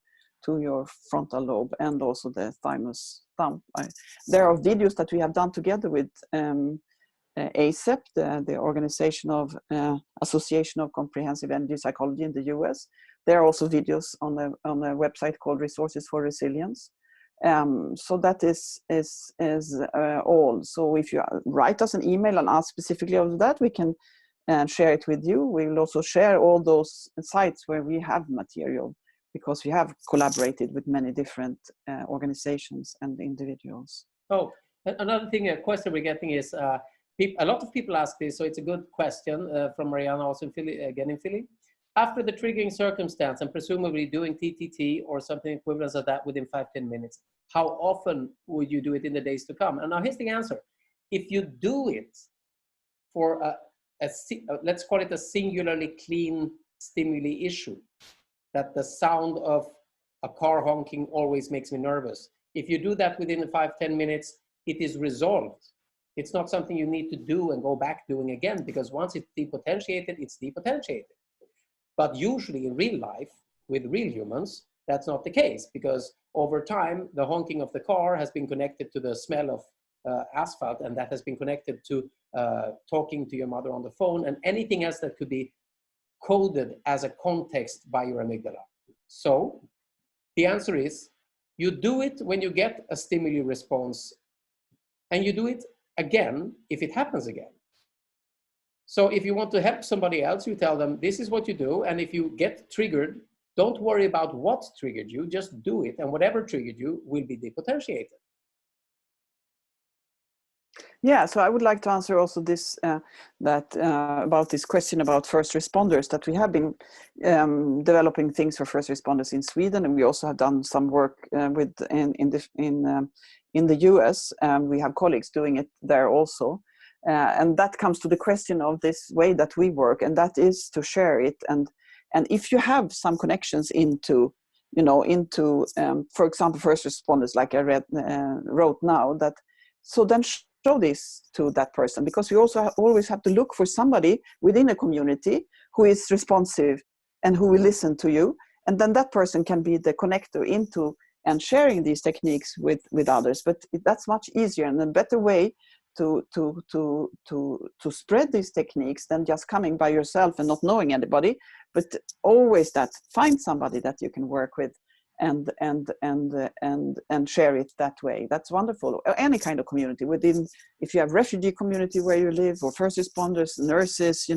your frontal lobe and also the thymus thumb. There are videos that we have done together with ACEP, the organization of Association of Comprehensive Energy Psychology in the US. There are also videos on a website called Resources for Resilience. So that is all. So if you write us an email and ask specifically of that, we can share it with you. We will also share all those sites where we have material because we have collaborated with many different organizations and individuals. Oh, another thing, a question we're getting is, a lot of people ask this, so it's a good question from Mariana, also in Philly, again in Philly. After the triggering circumstance and presumably doing TTT or something equivalent of that within 5-10 minutes, how often would you do it in the days to come? And now here's the answer. If you do it for let's call it a singularly clean stimuli issue, that the sound of a car honking always makes me nervous. If you do that within 5-10 minutes, it is resolved. It's not something you need to do and go back doing again, because once it's depotentiated, it's depotentiated. But usually in real life, with real humans, that's not the case, because over time, the honking of the car has been connected to the smell of asphalt, and that has been connected to talking to your mother on the phone, and anything else that could be coded as a context by your amygdala. So the answer is, you do it when you get a stimuli response, and you do it again if it happens again. So if you want to help somebody else, you tell them, this is what you do, and if you get triggered, don't worry about what triggered you, just do it, and whatever triggered you will be depotentiated. Yeah, so I would like to answer also this, about this question about first responders, that we have been developing things for first responders in Sweden, and we also have done some work in the US. We have colleagues doing it there also. And that comes to the question of this way that we work, and that is to share it. And if you have some connections into, for example, first responders, like I wrote now, that so then show this to that person, because we also always have to look for somebody within a community who is responsive and who will listen to you, and then that person can be the connector into and sharing these techniques with others. But that's much easier and a better way to spread these techniques than just coming by yourself and not knowing anybody, but always that find somebody that you can work with and share it that way. That's wonderful. Any kind of community within, if you have refugee community where you live, or first responders, nurses,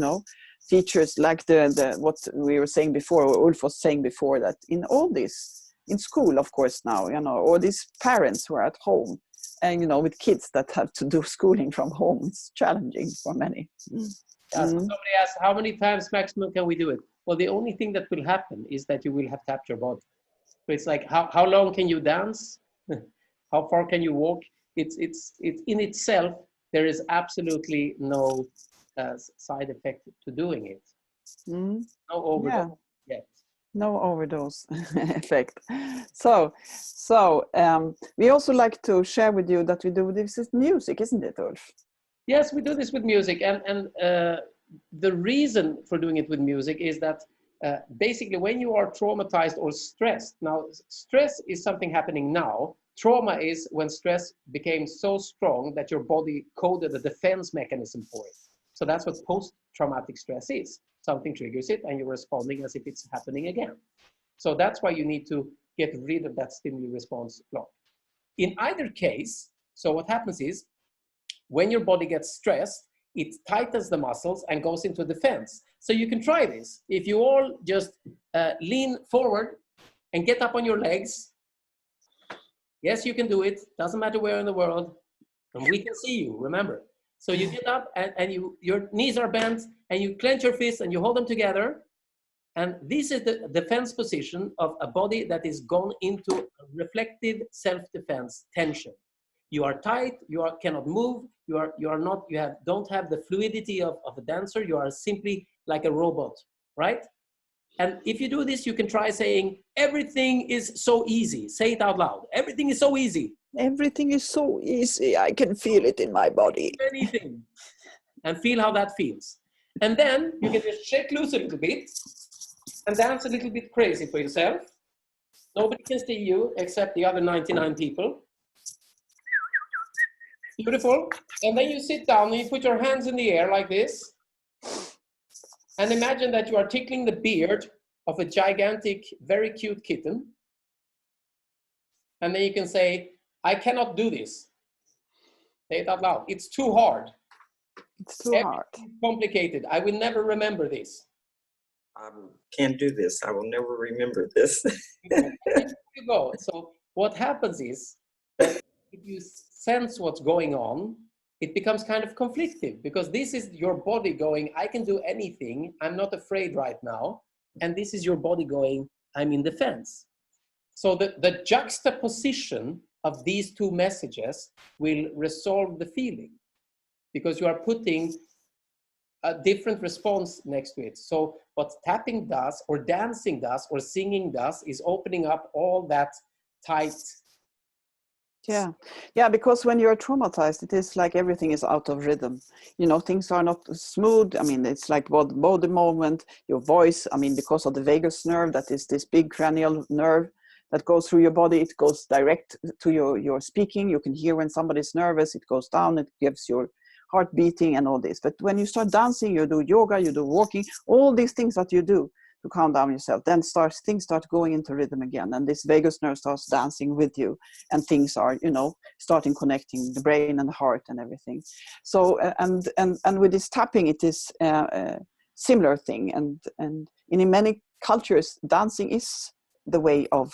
teachers, like the what we were saying before, or Ulf was saying before, that in all this, in school, of course, now, or these parents who are at home, and with kids that have to do schooling from home, it's challenging for many. Somebody asked, how many times maximum can we do it? Well, the only thing that will happen is that you will have tapped your body. So it's like, how long can you dance? How far can you walk? It's in itself, there is absolutely no side effect to doing it. No overdose yet. No overdose effect. So we also like to share with you that we do this with music, isn't it, Ulf? Yes, we do this with music, and the reason for doing it with music is that basically when you are traumatized or stressed, now stress is something happening now. Trauma is when stress became so strong that your body coded a defense mechanism for it. So that's what post-traumatic stress is. Something triggers it and you're responding as if it's happening again. So that's why you need to get rid of that stimuli response block. In either case, so what happens is, when your body gets stressed, it tightens the muscles and goes into defense. So you can try this. If you all just lean forward and get up on your legs. Yes, you can do it. Doesn't matter where in the world. And we can see you, remember. So you get up and your knees are bent and you clench your fists and you hold them together. And this is the defense position of a body that is gone into reflective self-defense tension. You are tight, cannot move, don't have the fluidity of a dancer, you are simply like a robot, right? And if you do this, you can try saying, everything is so easy. Say it out loud. Everything is so easy. Everything is so easy. I can feel it in my body. Anything. And feel how that feels. And then you can just shake loose a little bit and dance a little bit crazy for yourself. Nobody can see you except the other 99 people. Beautiful. And then you sit down and you put your hands in the air like this. And imagine that you are tickling the beard of a gigantic, very cute kitten. And then you can say, I cannot do this. Say it out loud. It's too hard. It's too hard. It's complicated. I will never remember this. I can't do this. I will never remember this. There you go. So what happens is that if you sense what's going on, it becomes kind of conflictive, because this is your body going, I can do anything, I'm not afraid right now. And this is your body going, I'm in defense. So the juxtaposition of these two messages will resolve the feeling, because you are putting a different response next to it. So what tapping does, or dancing does, or singing does, is opening up all that tight. Yeah, because when you're traumatized, it is like everything is out of rhythm. You know, things are not smooth. I mean, it's like body movement, your voice. I mean, because of the vagus nerve, that is this big cranial nerve that goes through your body, it goes direct to your speaking. You can hear when somebody's nervous, it goes down, it gives your heart beating and all this. But when you start dancing, you do yoga, you do walking, all these things that you do to calm down yourself, then things start going into rhythm again, and this vagus nerve starts dancing with you, and things are, you know, starting connecting the brain and the heart and everything. So and with this tapping, it is a similar thing, and in many cultures, dancing is the way of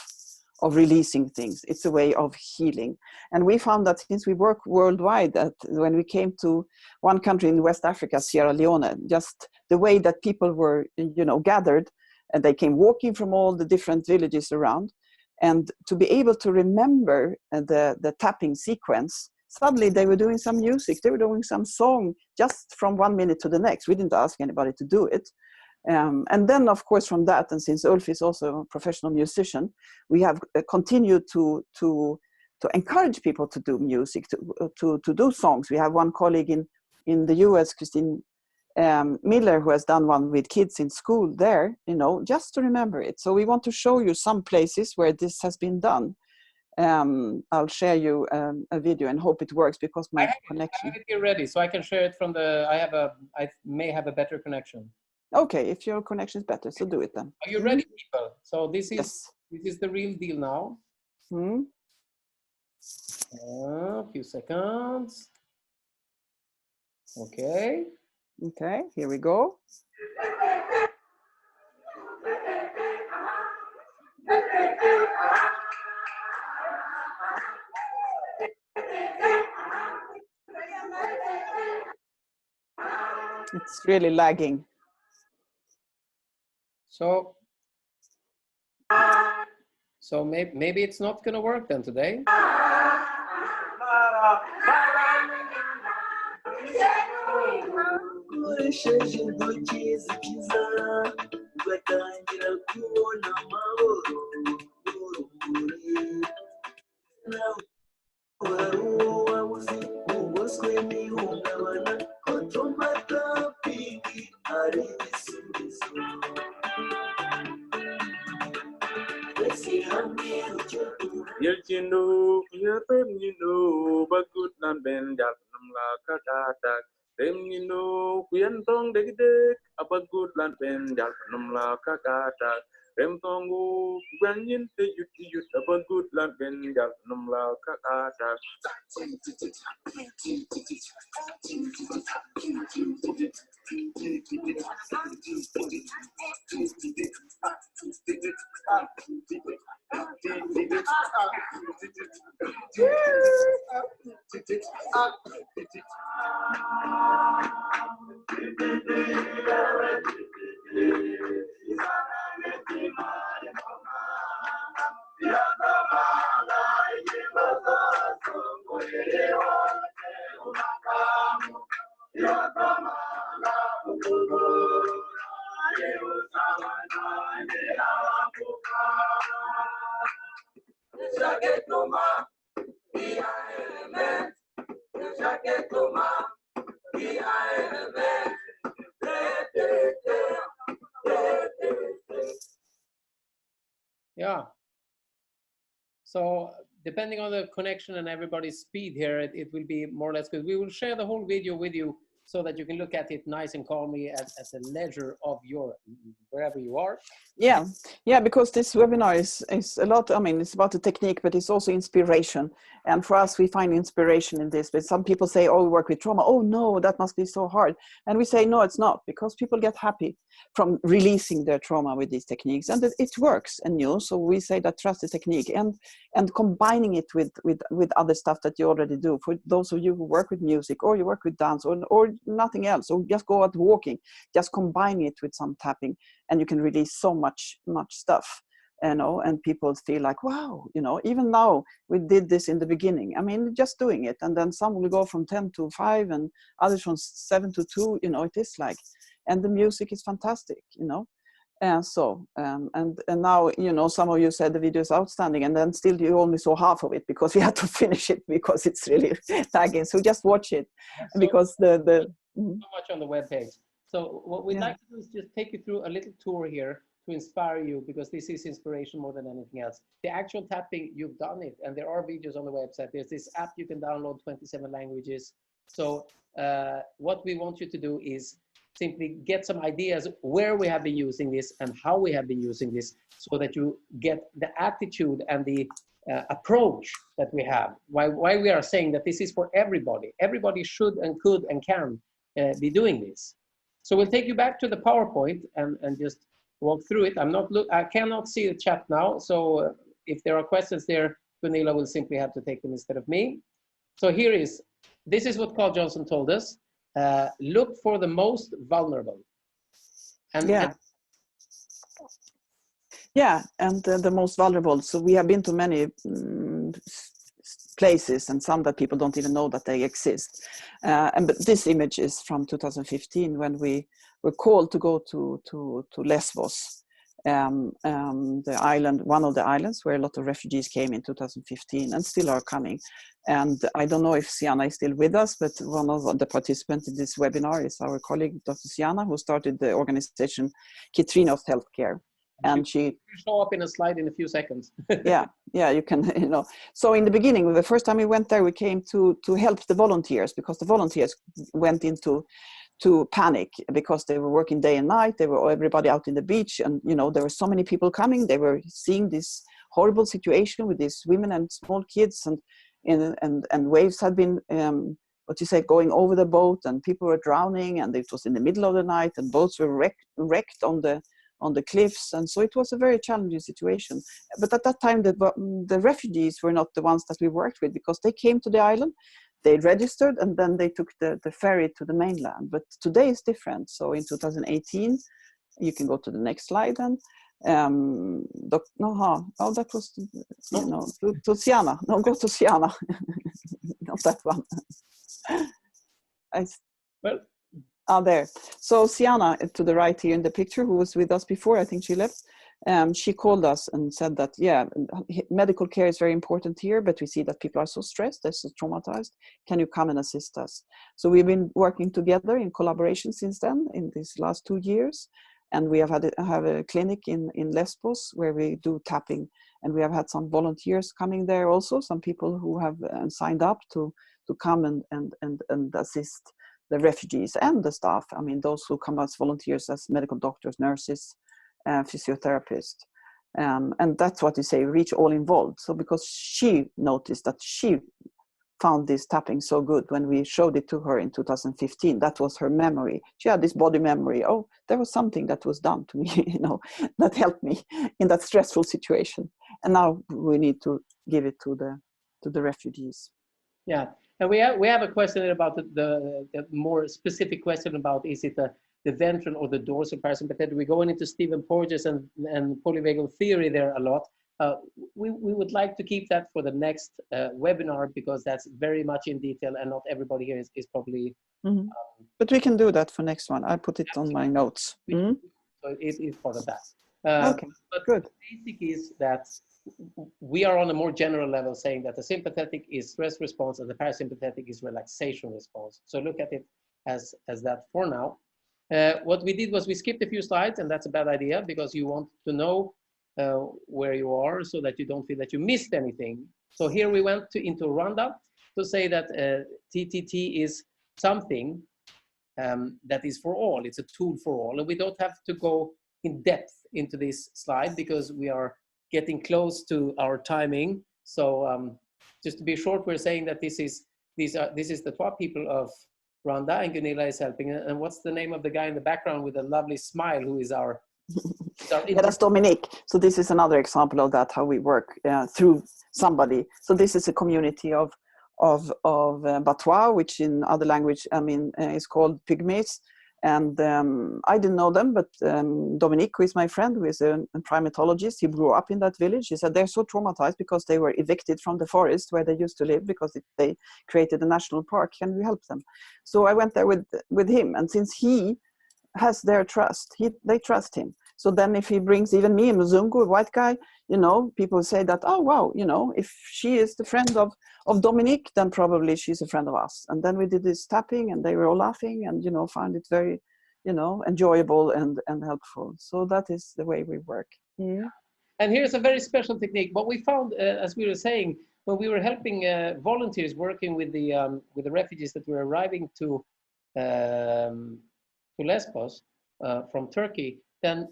releasing things. It's a way of healing. And we found that since we work worldwide, that when we came to one country in West Africa, Sierra Leone, just the way that people were, you know, gathered, and they came walking from all the different villages around, and to be able to remember the tapping sequence, suddenly they were doing some music, they were doing some song just from 1 minute to the next. We didn't ask anybody to do it. And then, of course, from that, and since Ulf is also a professional musician, we have continued to encourage people to do music, to do songs. We have one colleague in the US, Christine Miller, who has done one with kids in school there, you know, just to remember it. So we want to show you some places where this has been done. I'll share you a video and hope it works, because my connection. I have it here ready, so I can share it from the. I may have a better connection. Okay, if your connection is better, so do it then. Are you ready, people? So this is Yes. this is the real deal now. A few seconds. Okay. Okay, here we go. It's really lagging. So maybe it's not going to work then today. Yelchinu, Yateminu, Bagut Lamben, Yapnamla Katata, Reminu, Kuyantong Degdek, Abagut Lamben, Yapnamla Katata, Remtongu, Granyin, Yut, Abagut Lamben, Yapnamla Katata. Yeah. So depending on the connection and everybody's speed here, it will be more or less good. We will share the whole video with you so that you can look at it nice and calmly at the leisure of your, wherever you are. Yeah, because this webinar is a lot, I mean, it's about the technique, but it's also inspiration. And for us, we find inspiration in this. But some people say, oh, we work with trauma. Oh, no, that must be so hard. And we say, no, it's not, because people get happy from releasing their trauma with these techniques. And it works. And so we say that trust the technique and combining it with other stuff that you already do. For those of you who work with music, or you work with dance, or nothing else, or just go out walking, just combine it with some tapping, and you can release so much stuff, and people feel like, wow, even now we did this in the beginning. I mean, just doing it, and then some will go from 10 to 5 and others from 7 to 2, it is like, and the music is fantastic, and so and now, some of you said the video is outstanding, and then still you only saw half of it because we had to finish it because it's really tagging. So just watch it, because the so much on the webpage. So what we'd like to do is just take you through a little tour here to inspire you, because this is inspiration more than anything else. The actual tapping, you've done it, and there are videos on the website. There's this app you can download, 27 languages. So what we want you to do is simply get some ideas where we have been using this and how we have been using this, so that you get the attitude and the approach that we have. Why we are saying that this is for everybody. Everybody should and could and can be doing this. So we'll take you back to the PowerPoint and just walk through it. I cannot see the chat now, so if there are questions there, Gunilla will simply have to take them instead of me. So this is what Carl Johnson told us. Look for the most vulnerable. And the most vulnerable. So we have been to many places, and some that people don't even know that they exist. But this image is from 2015, when we were called to go to Lesbos, the island, one of the islands where a lot of refugees came in 2015 and still are coming. And I don't know if Sienna is still with us, but one of the participants in this webinar is our colleague, Dr. Sienna, who started the organization Katrina of Healthcare. And she show up in a slide in a few seconds. yeah, you can, So in the beginning, the first time we went there, we came to help the volunteers, because the volunteers went into panic because they were working day and night. They were everybody out in the beach, and there were so many people coming. They were seeing this horrible situation with these women and small kids, and waves had been going over the boat, and people were drowning, and it was in the middle of the night, and boats were wrecked on the cliffs. And so it was a very challenging situation. But at that time, the refugees were not the ones that we worked with, because they came to the island, they registered, and then they took the ferry to the mainland. But today is different. So in 2018, you can go to the next slide then. That was, to Sienna. No, go to Sienna. Not that one. There. So Sienna, to the right here in the picture, who was with us before, I think she left, she called us and said that, medical care is very important here, but we see that people are so stressed, they're so traumatized. Can you come and assist us? So we've been working together in collaboration since then, in these last 2 years. And we have have a clinic in Lesbos where we do tapping. And we have had some volunteers coming there also, some people who have signed up to come and assist the refugees and the staff. I mean, those who come as volunteers as medical doctors, nurses, physiotherapists. And that's what you say, reach all involved. So because she noticed that she found this tapping so good when we showed it to her in 2015, that was her memory. She had this body memory. Oh, there was something that was done to me, that helped me in that stressful situation. And now we need to give it to the refugees. Yeah, and we have a question about the more specific question about, is it the ventral or the dorsal parasympathetic? We're going into Stephen Porges and polyvagal theory there a lot. We would like to keep that for the next webinar, because that's very much in detail, and not everybody here is probably. But we can do that for next one. I put it on my notes. So it is part of that. Okay, but good. The basic is that we are on a more general level saying that the sympathetic is stress response and the parasympathetic is relaxation response. So look at it as that for now. What we did was we skipped a few slides, and that's a bad idea, because you want to know where you are, so that you don't feel that you missed anything. So here we went into Rwanda to say that TTT is something that is for all. It's a tool for all. And we don't have to go in depth into this slide because we are getting close to our timing. So just to be short, we're saying that this is the 12 people of Rwanda, and Gunilla is helping. And what's the name of the guy in the background with a lovely smile who is our... Yeah, that's Dominique. So this is another example of that, how we work through somebody. So this is a community of Batwa, which in other language, is called Pygmies. And I didn't know them, but Dominique, who is my friend, who is a primatologist, he grew up in that village. He said they're so traumatized because they were evicted from the forest where they used to live because they created a national park. Can we help them? So I went there with him. And since he has their trust, they trust him. So then if he brings even me, a Mzungu, a white guy, people say that, oh, wow, if she is the friend of Dominique, then probably she's a friend of us. And then we did this tapping and they were all laughing and, found it very, enjoyable and helpful. So that is the way we work. Yeah. And here's a very special technique. What we found, as we were saying, when we were helping volunteers working with the refugees that were arriving to Lesbos from Turkey, then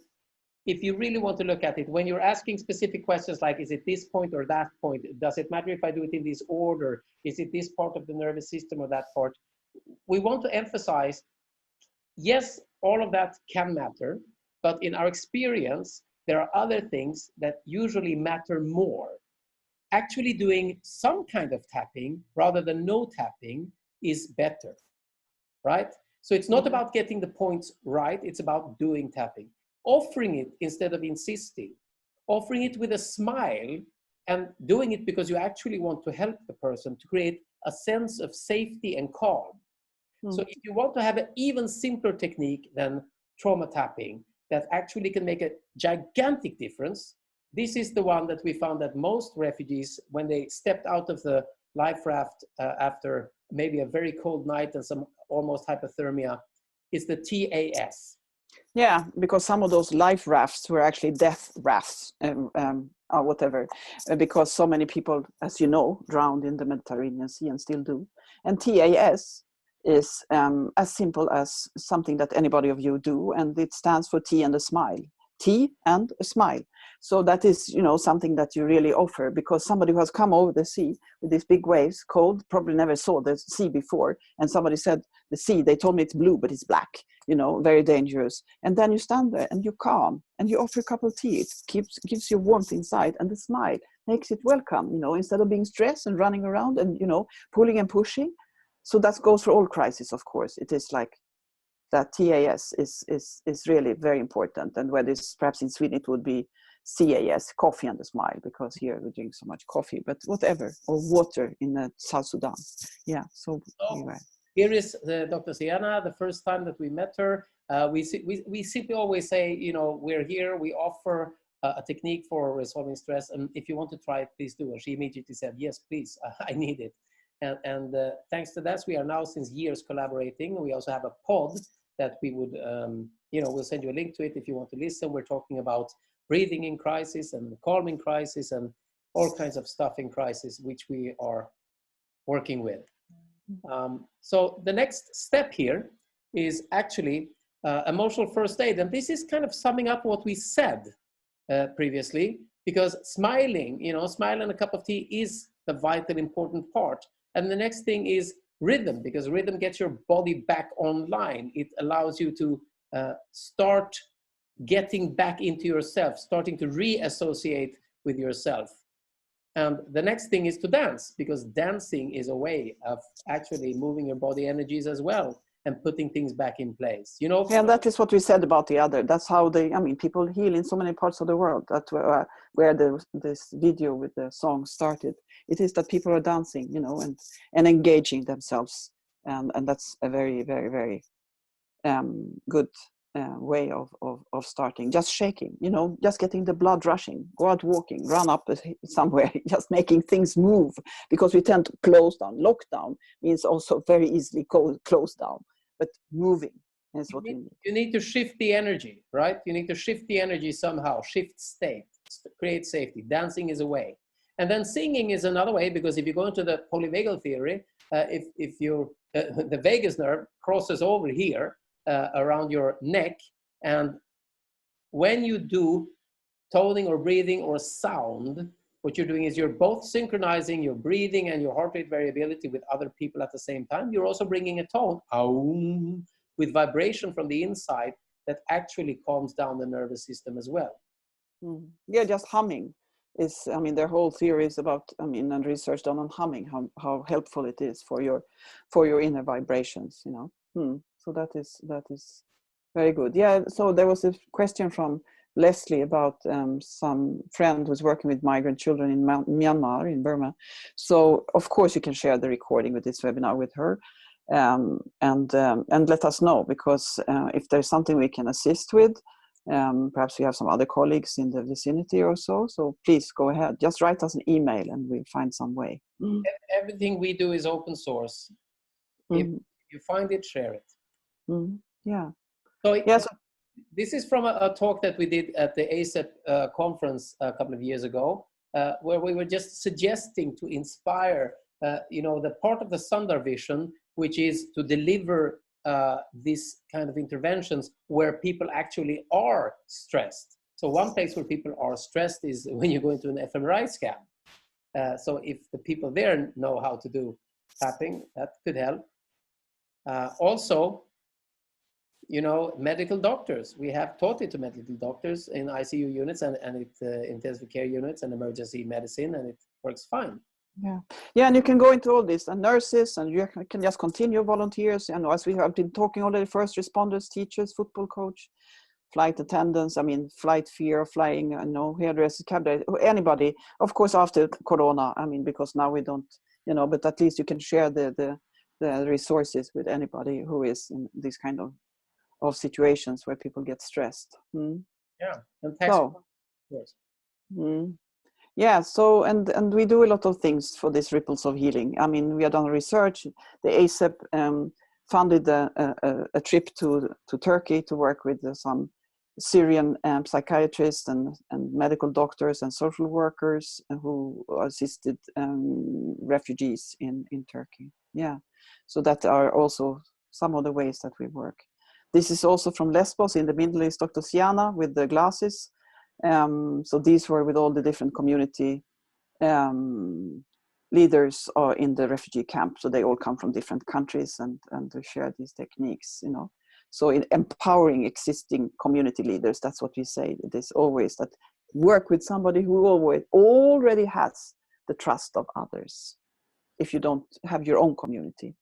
if you really want to look at it, when you're asking specific questions like, is it this point or that point? Does it matter if I do it in this order? Is it this part of the nervous system or that part? We want to emphasize, yes, all of that can matter, but in our experience, there are other things that usually matter more. Actually doing some kind of tapping rather than no tapping is better, right? So it's not about getting the points right, it's about doing tapping. Offering it instead of insisting, offering it with a smile and doing it because you actually want to help the person to create a sense of safety and calm. So if you want to have an even simpler technique than trauma tapping that actually can make a gigantic difference, this is the one that we found that most refugees, when they stepped out of the life raft after maybe a very cold night and some almost hypothermia, is the TAS. Yeah, because some of those life rafts were actually death rafts, or whatever, because so many people, as you know, drowned in the Mediterranean Sea and still do. And TAS is as simple as something that anybody of you do, and it stands for T and a smile. T and a smile. So that is, something that you really offer, because somebody who has come over the sea with these big waves, cold, probably never saw the sea before. And somebody said, the sea, they told me it's blue, but it's black, very dangerous. And then you stand there and you calm and you offer a cup of tea. It gives you warmth inside, and the smile makes it welcome, instead of being stressed and running around and, pulling and pushing. So that goes for all crises, of course. It is like, that TAS is really very important. And whether it's perhaps in Sweden it would be CAS, coffee and a smile, because here we drink so much coffee, but whatever, or water in South Sudan. Yeah, so anyway. Here is Dr. Sienna, the first time that we met her. We simply always say, we're here, we offer a technique for resolving stress, and if you want to try it, please do. And she immediately said, yes, please, I need it. And thanks to that, we are now since years collaborating. We also have a pod that we would, we'll send you a link to it if you want to listen. We're talking about breathing in crisis and calming crisis and all kinds of stuff in crisis, which we are working with. So the next step here is actually emotional first aid. And this is kind of summing up what we said previously, because smiling, smile and a cup of tea is the vital important part. And the next thing is rhythm, because rhythm gets your body back online. It allows you to start getting back into yourself, starting to reassociate with yourself. And the next thing is to dance, because dancing is a way of actually moving your body energies as well and putting things back in place. Yeah, that is what we said about the other. That's how people heal in so many parts of the world. That's where this video with the song started. It is that people are dancing, and engaging themselves. And that's a very, very, very good way of starting. Just shaking, just getting the blood rushing, go out walking, run up somewhere, just making things move, because we tend to close down. Lockdown means also very easily close down, but moving is what we need. You need to shift the energy, right? You need to shift the energy somehow, shift state, create safety. Dancing is a way. And then singing is another way, because if you go into the polyvagal theory, if you the vagus nerve crosses over here around your neck, and when you do toning or breathing or sound, what you're doing is you're both synchronizing your breathing and your heart rate variability with other people at the same time. You're also bringing a tone, aum, with vibration from the inside that actually calms down the nervous system as well. Yeah, just humming is, I mean, their whole theory is about, I mean, and research done on humming, how helpful it is for your inner vibrations, you know. So that is very good. Yeah, so there was a question from Leslie about some friend who's working with migrant children in Myanmar, in Burma. So of course you can share the recording with this webinar with her, and let us know, because if there's something we can assist with, perhaps we have some other colleagues in the vicinity or so. So please go ahead, just write us an email and we'll find some way. Everything we do is open source. If you find it, share it. Yeah. So yes. This is from a talk that we did at the ASAP conference a couple of years ago, where we were just suggesting to inspire, the part of the Sundar vision, which is to deliver these kind of interventions where people actually are stressed. So one place where people are stressed is when you go into an fMRI scan. So if the people there know how to do tapping, that could help. Also, medical doctors. We have taught it to medical doctors in ICU units and intensive care units and emergency medicine, and it works fine. Yeah, and you can go into all this, and nurses, and you can just continue volunteers, and as we have been talking already, first responders, teachers, football coach, flight attendants, I mean, flight fear, flying, hairdressers, cab drivers, anybody, of course, after Corona, I mean, because now we don't, but at least you can share the resources with anybody who is in this kind of situations where people get stressed. Yeah, and thanks. So, yes. Yeah, so and we do a lot of things for this Ripples of Healing. I mean, we have done research. The ASAP funded a trip to Turkey to work with some Syrian psychiatrists and medical doctors and social workers who assisted refugees in Turkey. Yeah, so that are also some of the ways that we work. This is also from Lesbos in the Middle East, Dr. Siana with the glasses. So these were with all the different community leaders in the refugee camp. So they all come from different countries and to share these techniques, So in empowering existing community leaders, that's what we say. It is always that work with somebody who already has the trust of others, if you don't have your own community.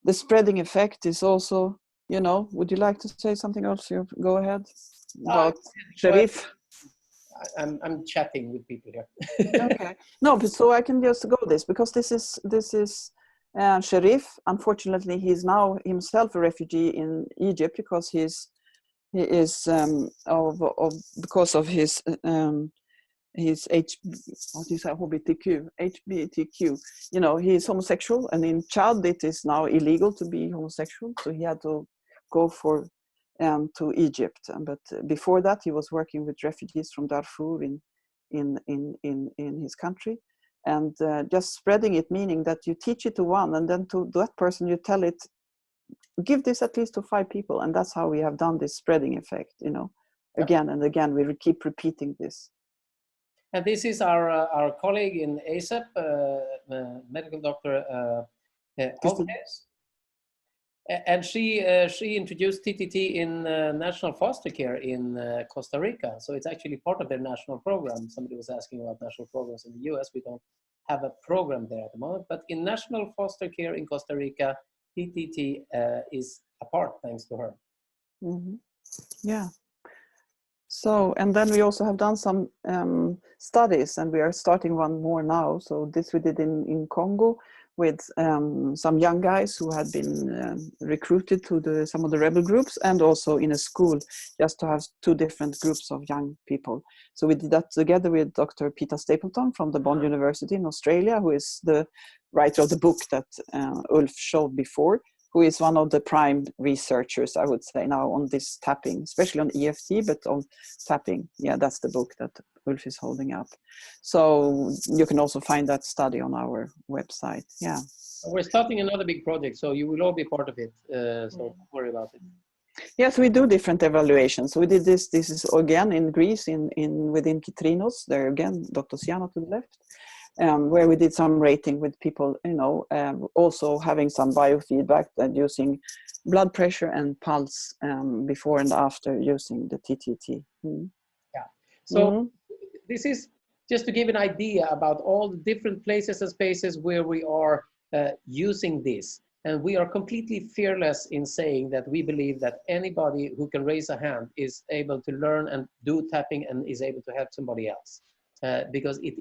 The spreading effect is also, would you like to say something else? Go ahead. About Sharif. I'm chatting with people here. Okay. No, but so I can just go this, because this is Sharif. Unfortunately, he's now himself a refugee in Egypt because he is because of his HBTQ. He's homosexual, and in Chad it is now illegal to be homosexual, so he had to go to Egypt. But before that, he was working with refugees from Darfur in his country, and just spreading it, meaning that you teach it to one, and then to that person you tell it, give this at least to 5 people, and that's how we have done this spreading effect. Again and again, we keep repeating this. And this is our colleague in ASAP, medical doctor Alves. And she introduced TTT in national foster care in Costa Rica. So it's actually part of their national program. Somebody was asking about national programs in the US. We don't have a program there at the moment, but in national foster care in Costa Rica, TTT is a part thanks to her. Yeah. So, and then we also have done some studies, and we are starting one more now. So this we did in Congo with some young guys who had been recruited to some of the rebel groups, and also in a school, just to have 2 different groups of young people. So we did that together with Dr. Peter Stapleton from the Bond University in Australia, who is the writer of the book that Ulf showed before, who is one of the prime researchers, I would say, now on this tapping, especially on EFT, but on tapping. Yeah, that's the book that Ulf is holding up. So you can also find that study on our website. Yeah. We're starting another big project, so you will all be part of it. So don't worry about it. Yes, we do different evaluations. We did this. This is again in Greece, within Kitrinos. There again, Dr. Siana to the left, where we did some rating with people. Also having some biofeedback and using blood pressure and pulse before and after using the TTT. Yeah. So this is just to give an idea about all the different places and spaces where we are using this. And we are completely fearless in saying that we believe that anybody who can raise a hand is able to learn and do tapping and is able to help somebody else. Because it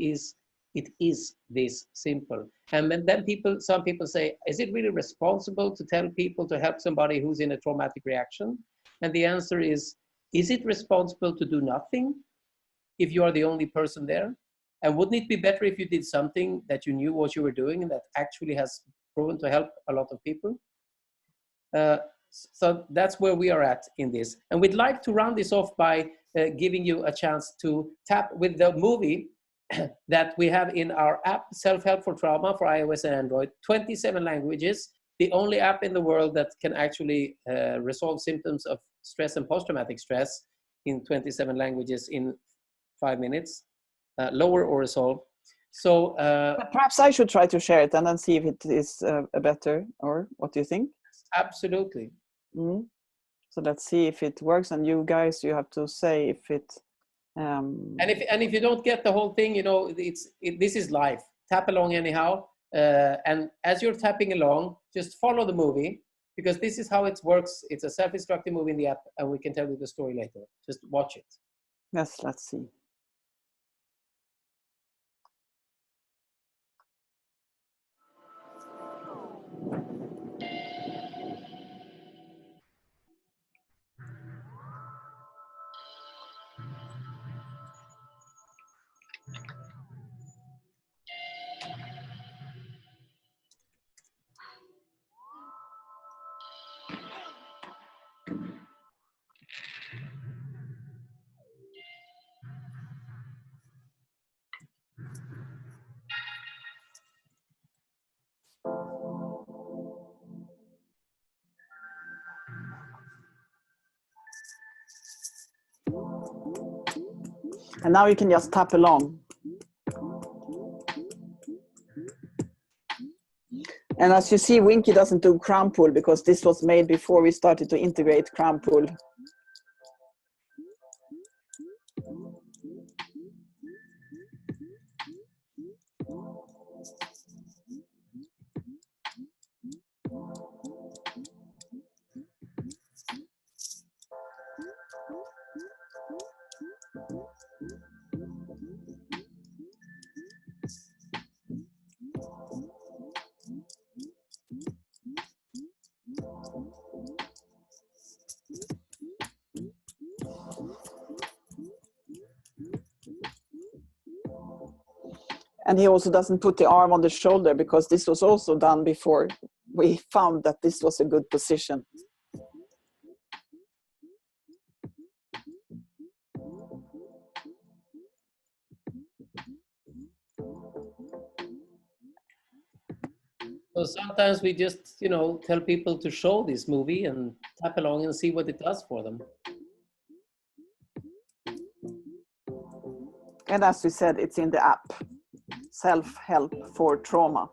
is this simple. And then some people say, is it really responsible to tell people to help somebody who's in a traumatic reaction? And the answer is it responsible to do nothing if you are the only person there? And wouldn't it be better if you did something that you knew what you were doing and that actually has proven to help a lot of people? So that's where we are at in this. And we'd like to round this off by giving you a chance to tap with the movie that we have in our app, Self-Help for Trauma for iOS and Android, 27 languages, the only app in the world that can actually resolve symptoms of stress and post-traumatic stress in 27 languages in 5 minutes, lower or resolve. So perhaps I should try to share it and then see if it is better, or what do you think? Absolutely. So let's see if it works, and you guys, you have to say if it. And if you don't get the whole thing, this is life. Tap along anyhow, and as you're tapping along, just follow the movie, because this is how it works. It's a self-instructive movie in the app, and we can tell you the story later. Just watch it. Yes, let's see. And now you can just tap along. And as you see, Winky doesn't do crown pull because this was made before we started to integrate crown pull. And he also doesn't put the arm on the shoulder because this was also done before we found that this was a good position. So sometimes we just, tell people to show this movie and tap along and see what it does for them. And as we said, it's in the app, Self-Help for Trauma.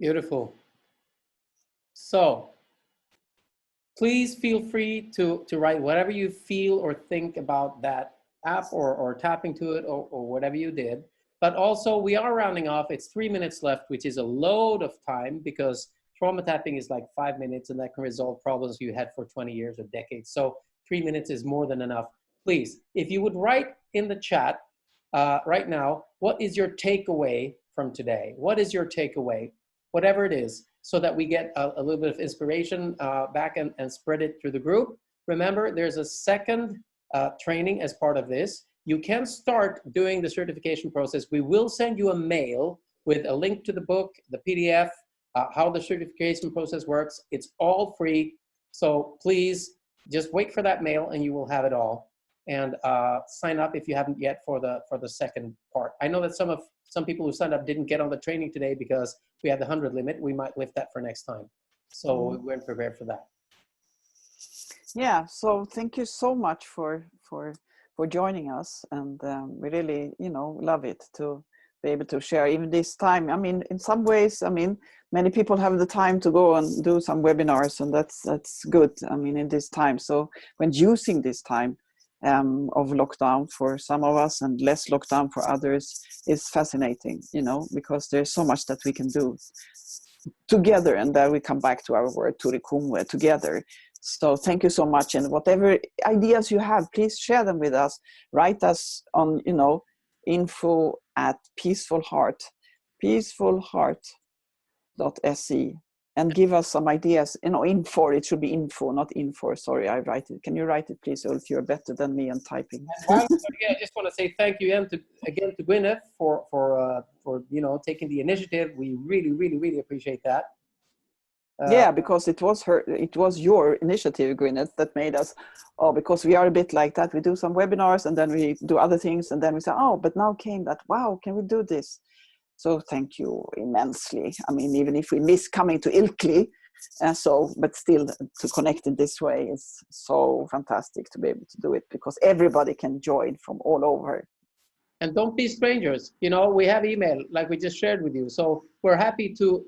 Beautiful. So please feel free to write whatever you feel or think about that app or tapping to it or whatever you did. But also we are rounding off. It's 3 minutes left, which is a load of time because trauma tapping is like 5 minutes and that can resolve problems you had for 20 years or decades. So 3 minutes is more than enough. Please, if you would write in the chat right now, what is your takeaway from today? What is your takeaway? Whatever it is, so that we get a little bit of inspiration back and spread it through the group. Remember, there's a second training as part of this. You can start doing the certification process. We will send you a mail with a link to the book, the PDF, how the certification process works. It's all free. So please just wait for that mail and you will have it all. And sign up if you haven't yet for the second part. I know that some people who signed up didn't get on the training today because we had the 100 limit. We might lift that for next time. So we weren't prepared for that. Yeah, so thank you so much for joining us, and we really, love it to be able to share even this time. I mean, in some ways, many people have the time to go and do some webinars, and that's good. I mean, in this time. So when using this time of lockdown for some of us and less lockdown for others is fascinating, because there's so much that we can do together, and then we come back to our word Turikumwe, together. So thank you so much, and whatever ideas you have, please share them with us. Write us on info@peacefulheart.se, and give us some ideas. Info, it should be info, not info. Sorry, I write it. Can you write it, please, Ulf? You're better than me on typing. I just want to say thank you again to Gwyneth for taking the initiative. We really appreciate that. Yeah, because it was your initiative, Gwyneth, that made us, because we are a bit like that. We do some webinars and then we do other things, and then we say, but now came that, wow, can we do this? So thank you immensely. I mean, even if we miss coming to Ilkley, but still to connect in this way is so fantastic to be able to do it, because everybody can join from all over. And don't be strangers. We have email like we just shared with you. So we're happy to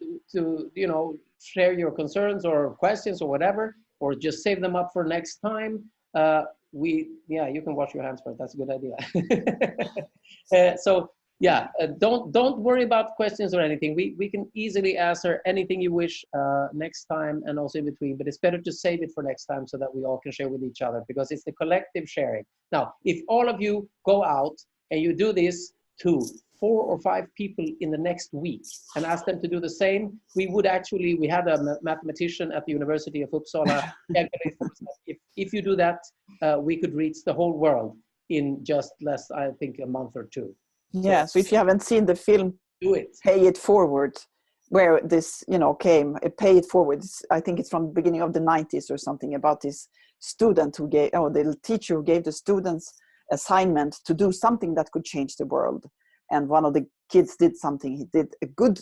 share your concerns or questions or whatever, or just save them up for next time. You can wash your hands first. That's a good idea. Don't worry about questions or anything. We can easily answer anything you wish next time and also in between, but it's better to save it for next time so that we all can share with each other, because it's the collective sharing. Now, if all of you go out and you do this to 4 or 5 people in the next week and ask them to do the same, we had a mathematician at the University of Uppsala calculate for us that if you do that, we could reach the whole world in just less, I think, a month or 2. Yeah, so if you haven't seen the film, do it. Pay It Forward, where this, came, Pay It Forward. I think it's from the beginning of the 90s or something, about this student who the teacher who gave the students assignment to do something that could change the world. And one of the kids did something. He did a good,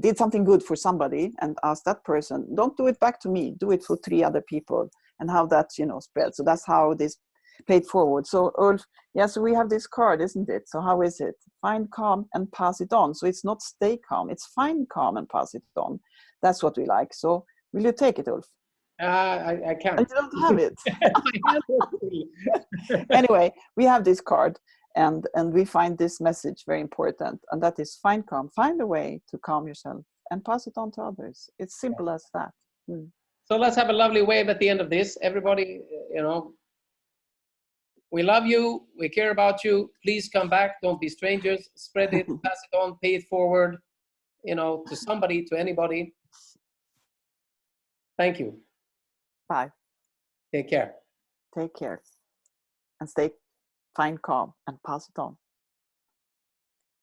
did something good for somebody, and asked that person, don't do it back to me, do it for 3 other people, and how that, spread. So that's how this paid forward. So Ulf, so we have this card, isn't it? So how is it? Find calm and pass it on. So it's not stay calm, it's find calm and pass it on. That's what we like. So will you take it, Ulf? I can't. You don't have it. Anyway, we have this card, And we find this message very important, and that is find calm, find a way to calm yourself and pass it on to others. It's simple as that. Mm. So let's have a lovely wave at the end of this. Everybody, we love you. We care about you. Please come back. Don't be strangers. Spread it, pass it on, pay it forward, to somebody, to anybody. Thank you. Bye. Take care. Take care. And find calm and pass it on.